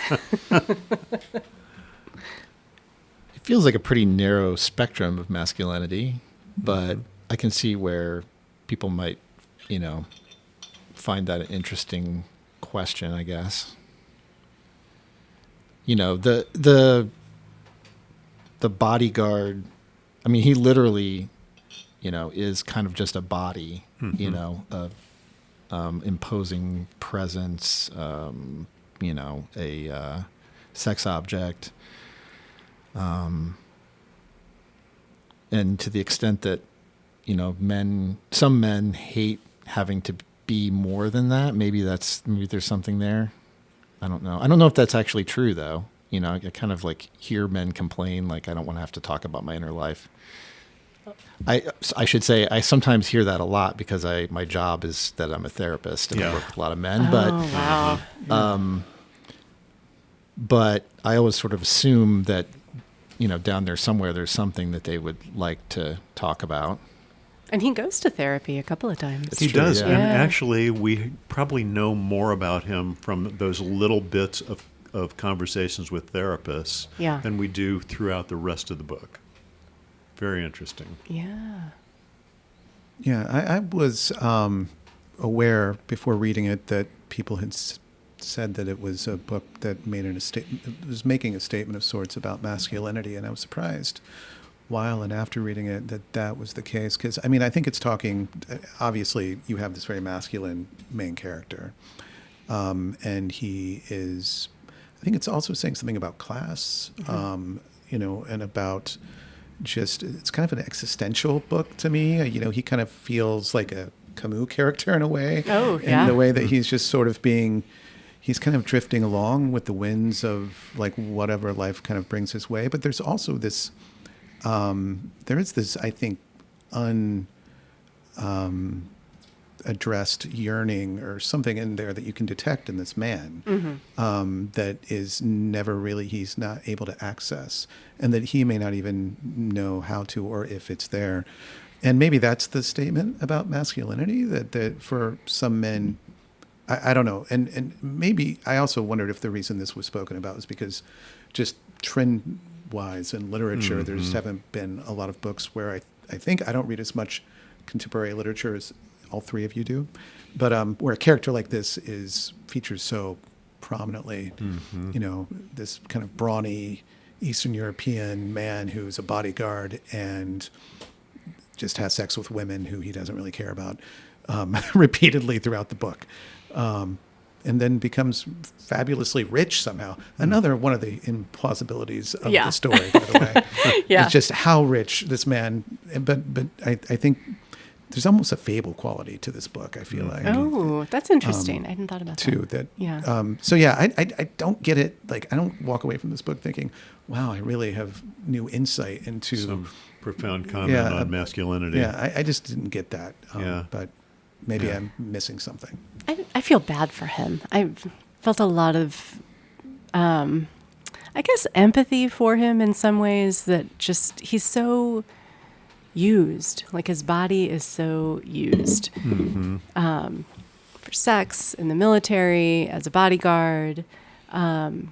Speaker 3: It feels like a pretty narrow spectrum of masculinity, but I can see where people might, find that an interesting question, I guess. The bodyguard, I mean, he literally, is kind of just a body, of imposing presence, a sex object. And to the extent that, some men hate having to be more than that. Maybe there's something there. I don't know. I don't know if that's actually true though. I kind of like hear men complain, like, I don't want to have to talk about my inner life. I should say I sometimes hear that a lot because my job is that I'm a therapist and I work with a lot of men,
Speaker 2: Wow.
Speaker 3: but I always sort of assume that, down there somewhere, there's something that they would like to talk about.
Speaker 2: And he goes to therapy a couple of times.
Speaker 1: He
Speaker 3: true,
Speaker 1: does,
Speaker 3: yeah.
Speaker 1: and
Speaker 2: Yeah.
Speaker 1: actually, we probably know more about him from those little bits of conversations with therapists
Speaker 2: Yeah.
Speaker 1: than we do throughout the rest of the book. Very interesting.
Speaker 2: Yeah.
Speaker 4: Yeah, I was aware before reading it that people had said that it was a book that was making a statement of sorts about masculinity, and I was surprised while and after reading it that was the case. Because, I mean, I think it's talking, obviously, you have this very masculine main character, and he is, I think it's also saying something about class, and about just, it's kind of an existential book to me. He kind of feels like a Camus character in a way.
Speaker 2: Oh,
Speaker 4: in
Speaker 2: yeah.
Speaker 4: the way that he's just sort of he's kind of drifting along with the winds of like whatever life kind of brings his way. But there's also this, there is this, I think, addressed yearning or something in there that you can detect in this man, that is never really, he's not able to access, and that he may not even know how to or if it's there. And maybe that's the statement about masculinity, that for some men, I don't know. And maybe I also wondered if the reason this was spoken about was because just trend-wise in literature, there just haven't been a lot of books where I think I don't read as much contemporary literature as all three of you do, but where a character like this features so prominently, this kind of brawny Eastern European man who's a bodyguard and just has sex with women who he doesn't really care about, repeatedly throughout the book, and then becomes fabulously rich somehow. Another one of the implausibilities of the story, by the way.
Speaker 2: Yeah.
Speaker 4: It's just how rich this man, but I think there's almost a fable quality to this book, I feel like.
Speaker 2: Oh, that's interesting. I hadn't thought about
Speaker 4: Too,
Speaker 2: that.
Speaker 4: that so yeah, I don't get it. Like, I don't walk away from this book thinking, wow, I really have new insight into
Speaker 1: Some profound comment on masculinity.
Speaker 4: Yeah, I just didn't get that.
Speaker 1: Yeah.
Speaker 4: But maybe I'm missing something.
Speaker 2: I feel bad for him. I've felt a lot of, I guess, empathy for him in some ways, that just, he's so used. Like, his body is so used for sex, in the military, as a bodyguard. It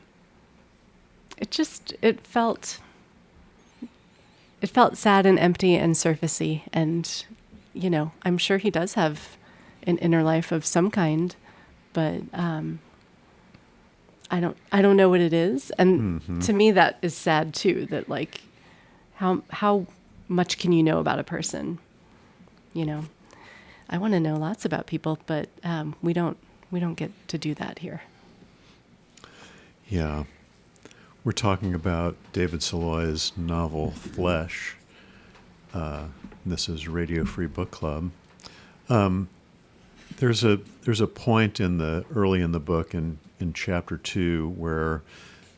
Speaker 2: felt sad and empty and surfacey. And, I'm sure he does have an inner life of some kind, but I don't know what it is. And to me, that is sad too, that like, how much can you know about a person? I want to know lots about people, but we don't get to do that here.
Speaker 1: Yeah. We're talking about David Szalay's novel, Flesh, This is Radio Free Book Club. There's a point early in the book in chapter 2 where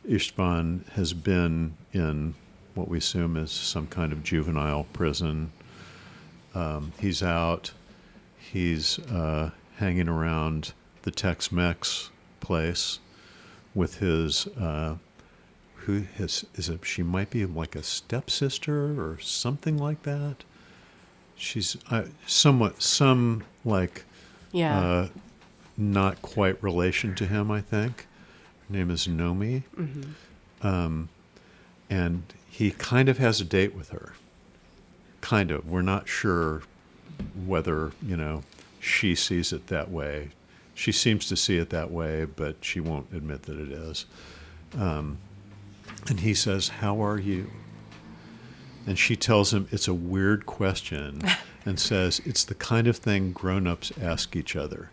Speaker 1: Istvan has been in what we assume is some kind of juvenile prison. He's out. He's hanging around the Tex-Mex place with his she might be like a stepsister or something like that. She's
Speaker 2: Yeah.
Speaker 1: not quite relation to him, I think. Her name is Nomi. And he kind of has a date with her. Kind of. We're not sure whether, she sees it that way. She seems to see it that way, but she won't admit that it is. And he says, "How are you?" And she tells him it's a weird question and says it's the kind of thing grown-ups ask each other.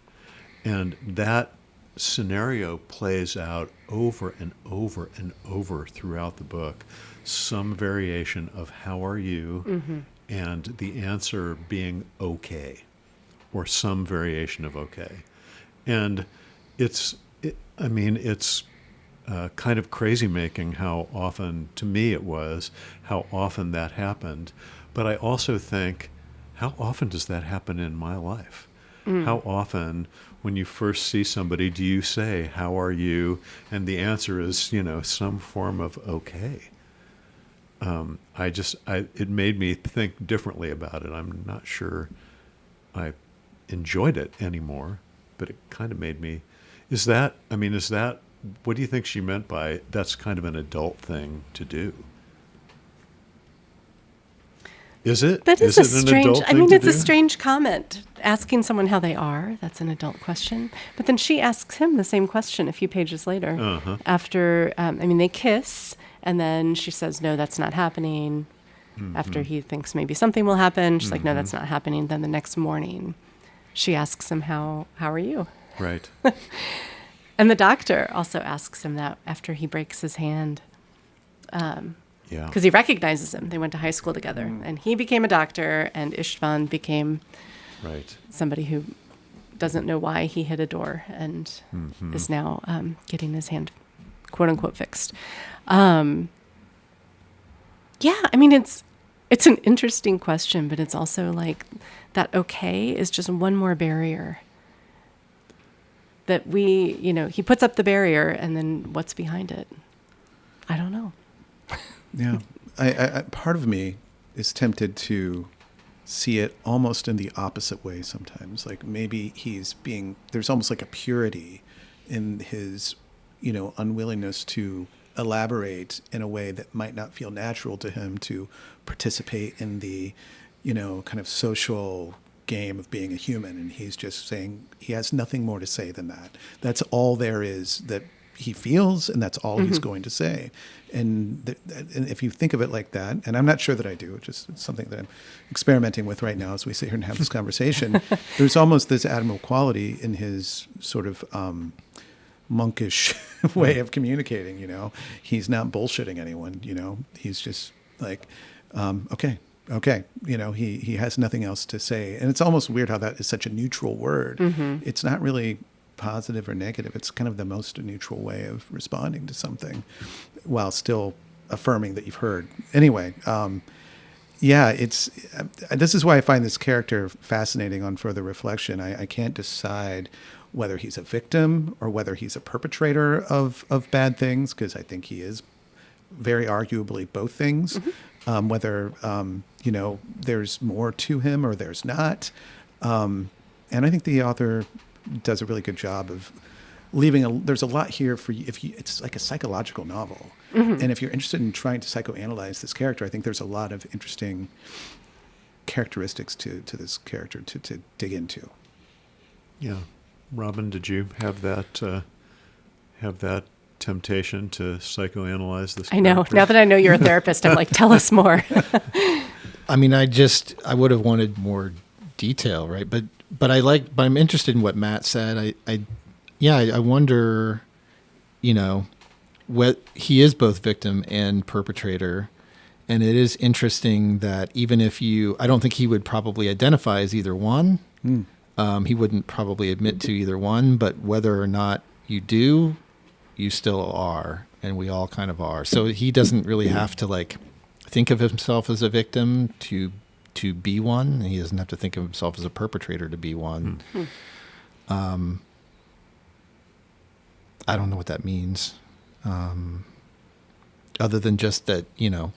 Speaker 1: And that scenario plays out over and over and over throughout the book. Some variation of "How are you?" and the answer being "okay," or some variation of "okay." And it's kind of crazy making how often, to me it was, how often that happened. But I also think, how often does that happen in my life? How often, when you first see somebody, do you say, "How are you?" And the answer is, some form of "okay." It made me think differently about it. I'm not sure I enjoyed it anymore, but it kind of made me, what do you think she meant by that's kind of an adult thing to do? Is it?
Speaker 2: That is
Speaker 1: it an adult thing to
Speaker 2: it's a
Speaker 1: do?
Speaker 2: strange comment. Asking someone how they are, that's an adult question. But then she asks him the same question a few pages later. After, they kiss, and then she says, "No, that's not happening." After he thinks maybe something will happen, she's like, "No, that's not happening." Then the next morning, she asks him, how are you?
Speaker 1: Right.
Speaker 2: And the doctor also asks him that after he breaks his hand.
Speaker 1: Yeah.
Speaker 2: Because he recognizes him. They went to high school together. And he became a doctor, and Istvan became
Speaker 1: Right.
Speaker 2: somebody who doesn't know why he hit a door and is now getting his hand, quote unquote, fixed. It's an interesting question, but it's also like that "okay" is just one more barrier. That he puts up the barrier, and then what's behind it? I don't know.
Speaker 4: Yeah. I part of me is tempted to see it almost in the opposite way sometimes. Like maybe there's almost like a purity in his, unwillingness to elaborate in a way that might not feel natural to him to participate in the, kind of social game of being a human. And he's just saying he has nothing more to say than that. That's all there is that he feels, and that's all he's going to say. And if you think of it like that, and I'm not sure that I do, it's something that I'm experimenting with right now as we sit here and have this conversation, there's almost this admirable quality in his sort of monkish way of communicating, He's not bullshitting anyone, He's just like, okay. He has nothing else to say. And it's almost weird how that is such a neutral word. It's not really positive or negative. It's kind of the most neutral way of responding to something while still affirming that you've heard. Anyway, this is why I find this character fascinating on further reflection. I can't decide whether he's a victim or whether he's a perpetrator of bad things, because I think he is very arguably both things. Whether, there's more to him or there's not. And I think the author does a really good job of there's a lot here for you. It's like a psychological novel. And if you're interested in trying to psychoanalyze this character, I think there's a lot of interesting characteristics to this character to dig into.
Speaker 1: Yeah. Robin, did you have that temptation to psychoanalyze this character?
Speaker 2: I know. Now that I know you're a therapist, I'm like, tell us more.
Speaker 3: I would have wanted more detail, right? But I'm interested in what Matt said. I wonder, what he is both victim and perpetrator, And it is interesting that even if I don't think he would probably identify as either one. He wouldn't probably admit to either one, but whether or not you do, you still are. And we all kind of are. So he doesn't really have to like think of himself as a victim to be one. He doesn't have to think of himself as a perpetrator to be one. I don't know what that means. Other than just that,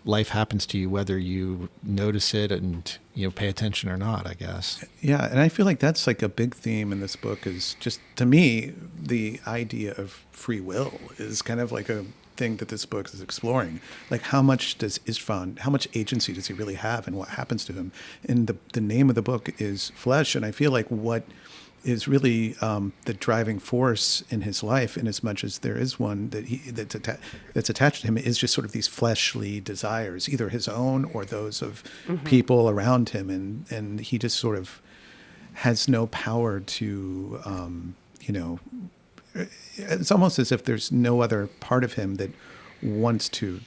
Speaker 3: life happens to you whether you notice it and, pay attention or not, I guess.
Speaker 4: Yeah, and I feel like that's like a big theme in this book is just, to me, the idea of free will is kind of like a thing that this book is exploring. Like how much agency does he really have and what happens to him? And the name of the book is Flesh, and I feel like what is really the driving force in his life, in as much as there is one that's attached to him, is just sort of these fleshly desires, either his own or those of people around him, and he just sort of has no power to, it's almost as if there's no other part of him that wants to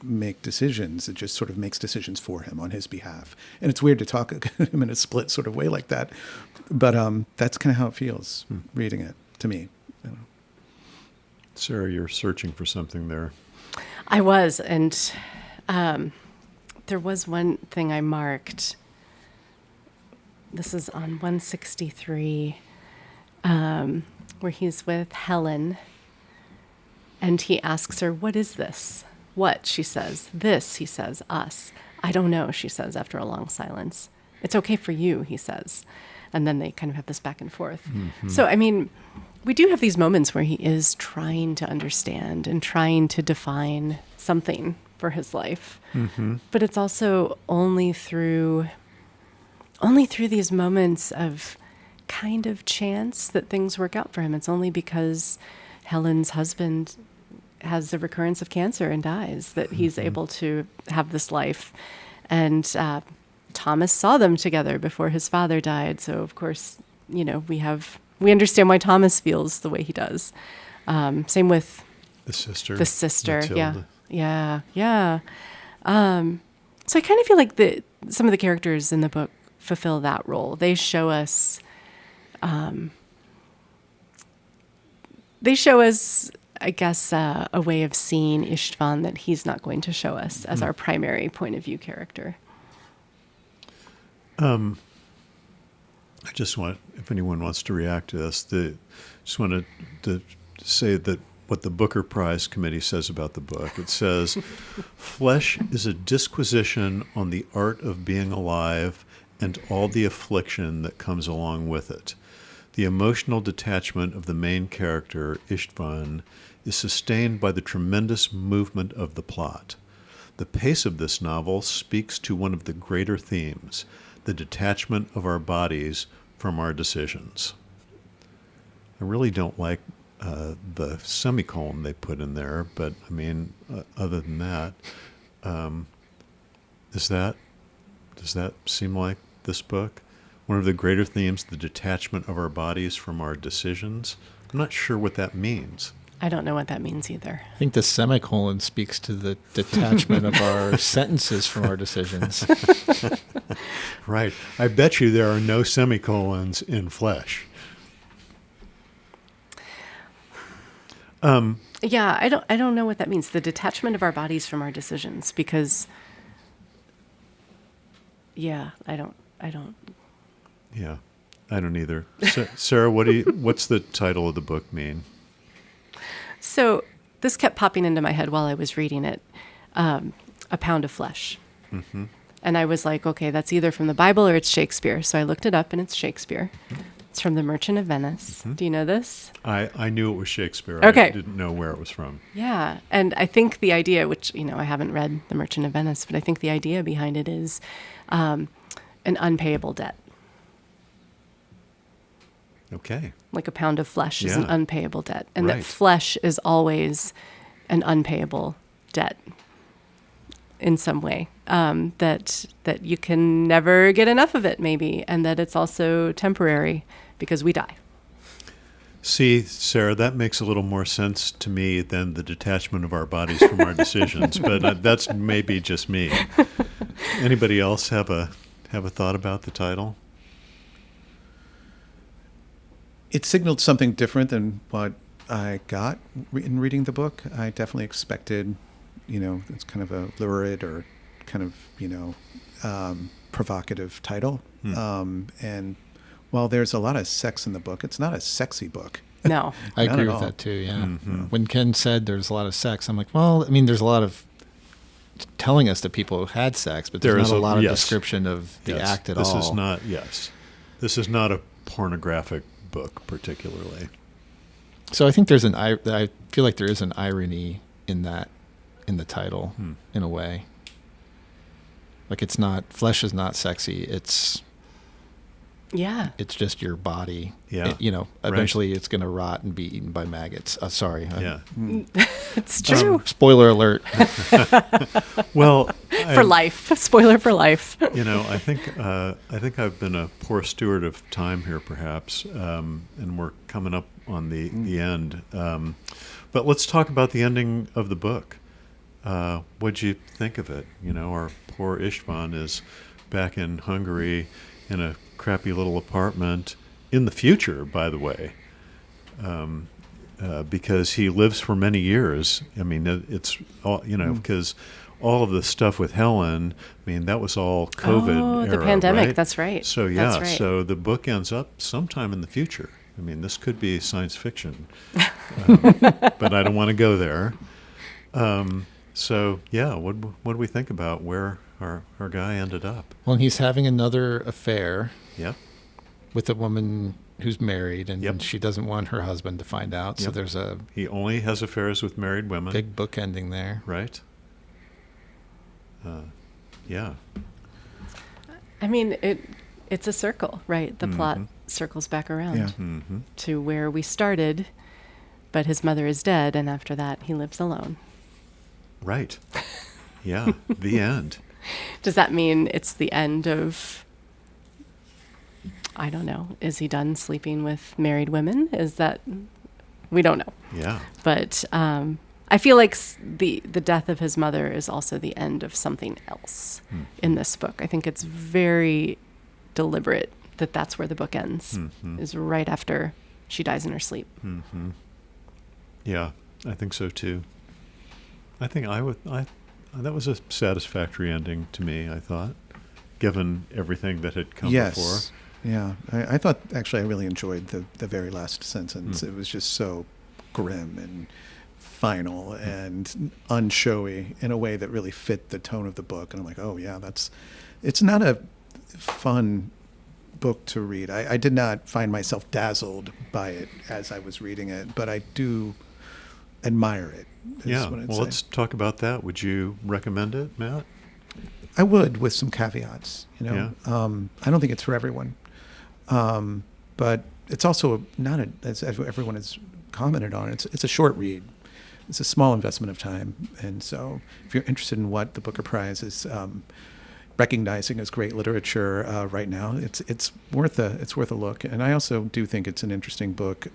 Speaker 4: make decisions. It just sort of makes decisions for him on his behalf. And it's weird to talk him in a split sort of way like that. But that's kind of how it feels reading it to me.
Speaker 1: Sarah, you're searching for something there.
Speaker 2: I was, and there was one thing I marked. This is on 163, where he's with Helen. And he asks her, "What is this?" "What?" she says. "This," he says. "Us." "I don't know," she says after a long silence. "It's okay for you," he says. And then they kind of have this back and forth. So, I mean, we do have these moments where he is trying to understand and trying to define something for his life. But it's also only through these moments of kind of chance that things work out for him. It's only because Helen's husband has a recurrence of cancer and dies that he's able to have this life. And Thomas saw them together before his father died. So, of course, we understand why Thomas feels the way he does. Same with
Speaker 1: the sister.
Speaker 2: Matilda. Yeah. So I kind of feel like some of the characters in the book fulfill that role. They show us, I guess, a way of seeing Istvan that he's not going to show us as our primary point of view character.
Speaker 1: I just want, if anyone wants to react to this, just wanted to say that what the Booker Prize Committee says about the book. It says, "Flesh is a disquisition on the art of being alive and all the affliction that comes along with it. The emotional detachment of the main character, Istvan, is sustained by the tremendous movement of the plot. The pace of this novel speaks to one of the greater themes, the detachment of our bodies from our decisions." I really don't like the semicolon they put in there, but I mean, other than that, does that seem like this book? One of the greater themes, the detachment of our bodies from our decisions? I'm not sure what that means.
Speaker 2: I don't know what that means either.
Speaker 3: I think the semicolon speaks to the detachment of our sentences from our decisions.
Speaker 1: Right. I bet you there are no semicolons in Flesh.
Speaker 2: Yeah, I don't know what that means. The detachment of our bodies from our decisions, because I don't.
Speaker 1: Yeah, I don't either. Sarah, what's the title of the book mean?
Speaker 2: So this kept popping into my head while I was reading it, A Pound of Flesh. And I was like, okay, that's either from the Bible or it's Shakespeare. So I looked it up, and it's Shakespeare. It's from The Merchant of Venice. Do you know this?
Speaker 1: I knew it was Shakespeare.
Speaker 2: Okay.
Speaker 1: I didn't know where it was from.
Speaker 2: Yeah. And I think the idea, which, I haven't read The Merchant of Venice, but I think the idea behind it is an unpayable debt.
Speaker 1: Okay.
Speaker 2: Like a pound of flesh is an unpayable debt. And
Speaker 1: Right.
Speaker 2: that flesh is always an unpayable debt in some way. That you can never get enough of it, maybe. And that it's also temporary because we die.
Speaker 1: See, Sarah, that makes a little more sense to me than the detachment of our bodies from our decisions, but that's maybe just me. Anybody else have a thought about the title?
Speaker 4: It signaled something different than what I got in reading the book. I definitely expected, it's kind of a lurid or kind of, provocative title. And while there's a lot of sex in the book, it's not a sexy book.
Speaker 2: No.
Speaker 3: I
Speaker 4: Not
Speaker 3: agree
Speaker 4: at
Speaker 3: with
Speaker 4: all.
Speaker 3: that too, yeah.
Speaker 1: Mm-hmm.
Speaker 3: When Ken said there's a lot of sex, I'm like, well, I mean, there's a lot of telling us that people had sex, but there's
Speaker 1: There is
Speaker 3: not a lot of
Speaker 1: yes.
Speaker 3: description of the
Speaker 1: Yes.
Speaker 3: act at
Speaker 1: this
Speaker 3: all.
Speaker 1: This is not a pornographic book particularly.
Speaker 3: So I think I feel like there is an irony in the title, in a way. Like flesh is not sexy. It's just your body.
Speaker 1: Yeah.
Speaker 3: Eventually it's going to rot and be eaten by maggots. Sorry.
Speaker 1: Yeah.
Speaker 2: It's true.
Speaker 3: Spoiler alert.
Speaker 1: Well,
Speaker 2: For life. Spoiler for life.
Speaker 1: I think I've been a poor steward of time here, perhaps, and we're coming up on the end. But let's talk about the ending of the book. What'd you think of it? Our poor István is back in Hungary in a crappy little apartment in the future, by the way, because he lives for many years. I mean, it's all, because all of the stuff with Helen, I mean, that was all COVID
Speaker 2: the
Speaker 1: era,
Speaker 2: pandemic.
Speaker 1: right?
Speaker 2: That's right.
Speaker 1: So, yeah,
Speaker 2: That's right.
Speaker 1: so the book ends up sometime in the future. I mean, this could be science fiction, but I don't want to go there. So, yeah, what do we think about where our guy ended up?
Speaker 3: Well, he's having another affair
Speaker 1: Yep.
Speaker 3: with a woman who's married, and
Speaker 1: Yep.
Speaker 3: she doesn't want her husband to find out. So
Speaker 1: Yep.
Speaker 3: there's a
Speaker 1: He only has affairs with married women.
Speaker 3: big book ending there.
Speaker 1: Right? Yeah.
Speaker 2: I mean, it's a circle, right? The plot circles back around
Speaker 4: Yeah.
Speaker 1: Mm-hmm.
Speaker 2: to where we started, but his mother is dead, and after that, he lives alone.
Speaker 1: Right. Yeah. The end.
Speaker 2: Does that mean it's the end of, I don't know, is he done sleeping with married women? Is that, we don't know.
Speaker 1: Yeah.
Speaker 2: But I feel like the death of his mother is also the end of something else in this book. I think it's very deliberate that that's where the book ends, is right after she dies in her sleep.
Speaker 1: Mm-hmm. Yeah, I think so too. I think that was a satisfactory ending to me, I thought, given everything that had come before.
Speaker 4: Yeah. I thought, actually, I really enjoyed the very last sentence. It was just so grim and final and unshowy in a way that really fit the tone of the book. And I'm like, oh, yeah, it's not a fun book to read. I did not find myself dazzled by it as I was reading it, but I do admire it.
Speaker 1: Yeah,
Speaker 4: What I'd
Speaker 1: well,
Speaker 4: say.
Speaker 1: let's talk about that. Would you recommend it, Matt?
Speaker 4: I would, with some caveats.
Speaker 1: Yeah.
Speaker 4: I don't think it's for everyone, but it's also not as everyone has commented on. It's a short read. It's a small investment of time, and so if you're interested in what the Booker Prize is recognizing as great literature right now, it's worth a look. And I also do think it's an interesting book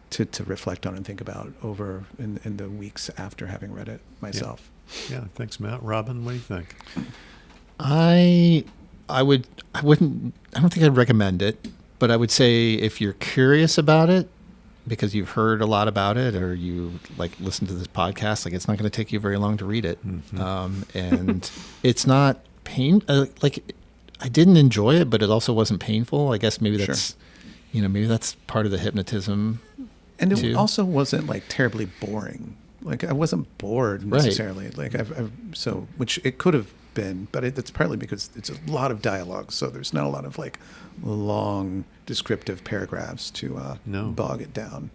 Speaker 4: to reflect on and think about over in the weeks after having read it myself.
Speaker 1: Yeah, thanks, Matt. Robin, what do you think?
Speaker 3: I don't think I'd recommend it, but I would say if you're curious about it, because you've heard a lot about it, or you listen to this podcast, it's not going to take you very long to read it. And it's not I didn't enjoy it, but it also wasn't painful. I guess maybe that's, maybe that's part of the hypnotism.
Speaker 4: And it
Speaker 3: too.
Speaker 4: also wasn't terribly boring. I wasn't bored necessarily. Which it could have been, but it's partly because it's a lot of dialogue. So there's not a lot of long descriptive paragraphs to bog it down.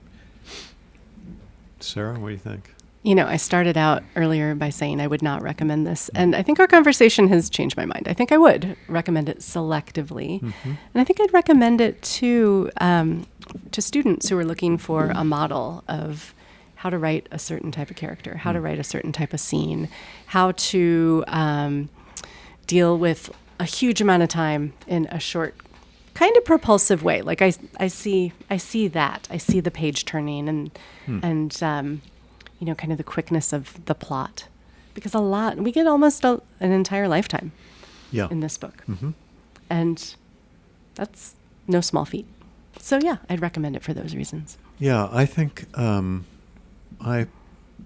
Speaker 1: Sarah, what do you think?
Speaker 2: I started out earlier by saying I would not recommend this, and I think our conversation has changed my mind. I think I would recommend it selectively, and I think I'd recommend it to students who are looking for a model of how to write a certain type of character, how to write a certain type of scene, how to deal with a huge amount of time in a short kind of propulsive way. Like I see that. I see the page turning and kind of the quickness of the plot. Because we get almost an entire lifetime in this book.
Speaker 1: Mm-hmm.
Speaker 2: And that's no small feat. So yeah, I'd recommend it for those reasons.
Speaker 1: Yeah, I think I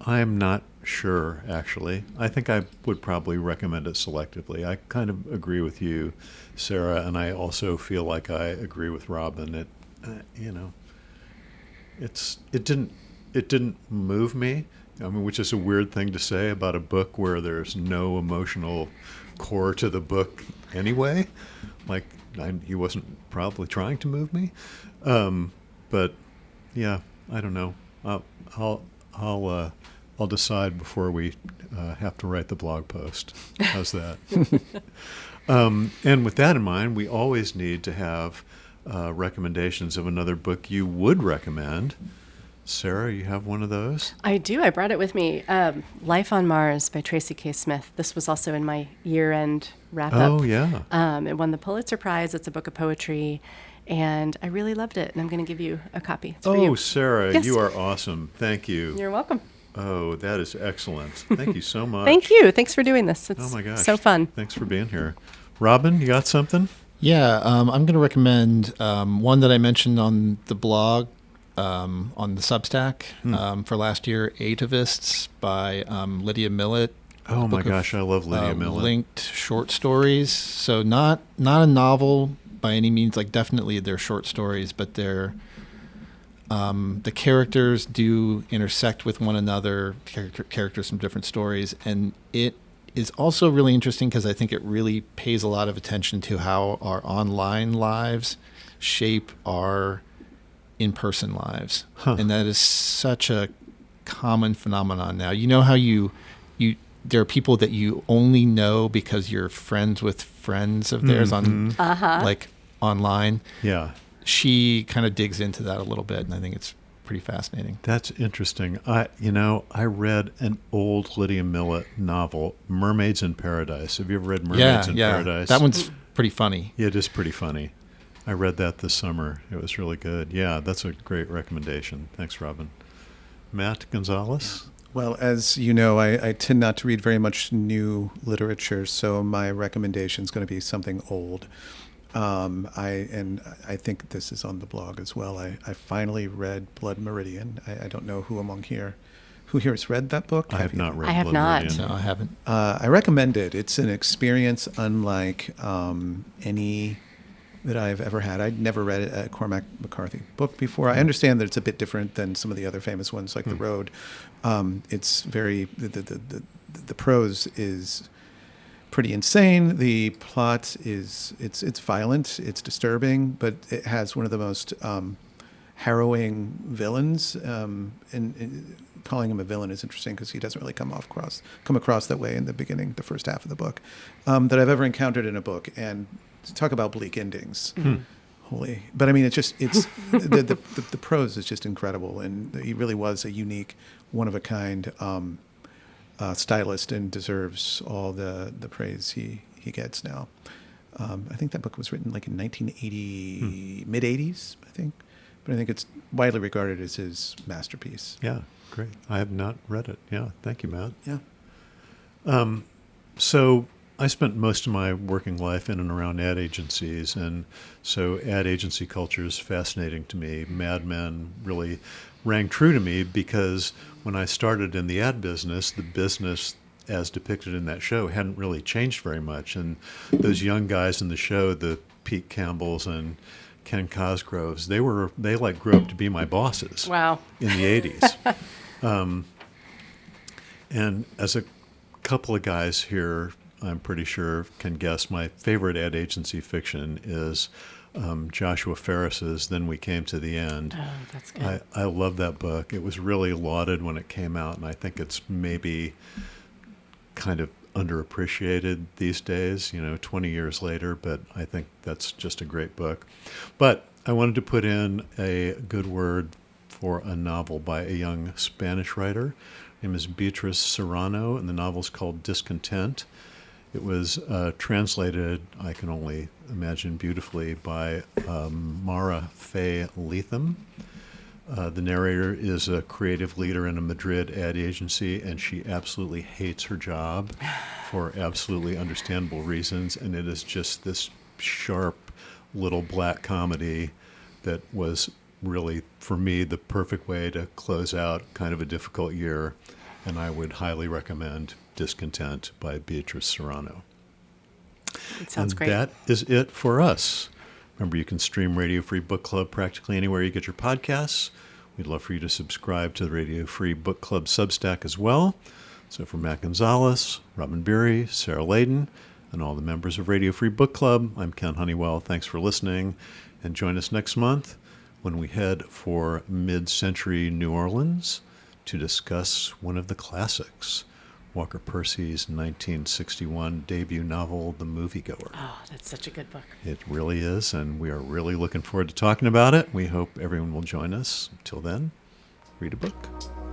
Speaker 1: am not sure, actually. I think I would probably recommend it selectively. I kind of agree with you, Sarah, and I also feel like I agree with Robin. It didn't move me. I mean, which is a weird thing to say about a book where there's no emotional core to the book anyway. Like, he wasn't probably trying to move me. But yeah, I don't know. I'll decide before we have to write the blog post. How's that? And with that in mind, we always need to have recommendations of another book you would recommend. Sarah, you have one of those?
Speaker 2: I do. I brought it with me. Life on Mars by Tracy K. Smith. This was also in my year-end wrap-up.
Speaker 1: Oh, yeah.
Speaker 2: It won the Pulitzer Prize. It's a book of poetry, and I really loved it, and I'm going to give you a copy. It's for you.
Speaker 1: Sarah,
Speaker 2: Yes.
Speaker 1: you are awesome. Thank you.
Speaker 2: You're welcome.
Speaker 1: Oh, that is excellent. Thank you so much.
Speaker 2: Thank you. Thanks for doing this. It's
Speaker 1: Oh, my gosh.
Speaker 2: so fun.
Speaker 1: Thanks for being here. Robin, you got something?
Speaker 3: Yeah, I'm going to recommend one that I mentioned on the blog, on the Substack for last year, Atavists by Lydia Millett.
Speaker 1: Oh, my gosh, I love Lydia Millett.
Speaker 3: Linked short stories. So not a novel by any means, like definitely they're short stories, but they're the characters do intersect with one another, characters from different stories, and it is also really interesting because I think it really pays a lot of attention to how our online lives shape our in-person lives. And that is such a common phenomenon now. You know how you there are people that you only know because you're friends with friends of theirs on like online.
Speaker 1: Yeah.
Speaker 3: She kind of digs into that a little bit, and I think it's pretty fascinating.
Speaker 1: That's interesting. I read an old Lydia Millett novel, Mermaids in Paradise. Have you ever read Mermaids in Paradise?
Speaker 3: That one's pretty funny.
Speaker 1: Yeah, it is pretty funny. I read that this summer. It was really good. Yeah, that's a great recommendation. Thanks, Robin. Matt Gonzales?
Speaker 4: Well, as you know, I tend not to read very much new literature, so my recommendation is going to be something old. I think this is on the blog as well. I finally read Blood Meridian. I don't know who here has read that book.
Speaker 1: I have not read
Speaker 2: I have
Speaker 1: Blood
Speaker 2: not.
Speaker 1: Meridian.
Speaker 3: No, I haven't.
Speaker 4: I recommend it. It's an experience unlike any that I've ever had. I'd never read a Cormac McCarthy book before. I understand that it's a bit different than some of the other famous ones like The Road. It's very the prose is pretty insane. The plot is it's violent, it's disturbing, but it has one of the most harrowing villains. And calling him a villain is interesting because he doesn't really come across that way in the first half of the book that I've ever encountered in a book. And to talk about bleak endings. Holy, but I mean, it's the prose is just incredible, and he really was a unique, one of a kind stylist, and deserves all the praise he gets now. I think that book was written like in 1980, mid 80s, I think, but I think it's widely regarded as his masterpiece.
Speaker 1: Yeah, great. I have not read it. Yeah, thank you, Matt.
Speaker 4: Yeah.
Speaker 1: So I spent most of my working life in and around ad agencies, and so ad agency culture is fascinating to me. Mad Men really rang true to me because when I started in the ad business, the business as depicted in that show hadn't really changed very much. And those young guys in the show, the Pete Campbells and Ken Cosgroves, they grew up to be my bosses.
Speaker 2: Wow.
Speaker 1: In the 80s. And as a couple of guys here, I'm pretty sure can guess, my favorite ad agency fiction is Joshua Ferris's Then We Came to the End.
Speaker 2: Oh, that's good.
Speaker 1: I love that book. It was really lauded when it came out, and I think it's maybe kind of underappreciated these days, 20 years later, but I think that's just a great book. But I wanted to put in a good word for a novel by a young Spanish writer. Her name is Beatriz Serrano, and the novel's called Discontent. It was translated, I can only imagine, beautifully by Mara Faye Leatham. The narrator is a creative leader in a Madrid ad agency, and she absolutely hates her job for absolutely understandable reasons. And it is just this sharp little black comedy that was really, for me, the perfect way to close out kind of a difficult year. And I would highly recommend Discontent by Beatrice Serrano.
Speaker 2: It sounds
Speaker 1: And
Speaker 2: great.
Speaker 1: that is it for us. Remember, you can stream Radio Free Book Club practically anywhere you get your podcasts. We'd love for you to subscribe to the Radio Free Book Club Substack as well. So for Matt Gonzales, Robin Beery, Sarah Layden, and all the members of Radio Free Book Club, I'm Ken Honeywell. Thanks for listening. And join us next month when we head for mid-century New Orleans to discuss one of the classics, Walker Percy's 1961 debut novel, The Moviegoer.
Speaker 2: Oh, that's such a good book.
Speaker 1: It really is, and we are really looking forward to talking about it. We hope everyone will join us. Until then, read a book.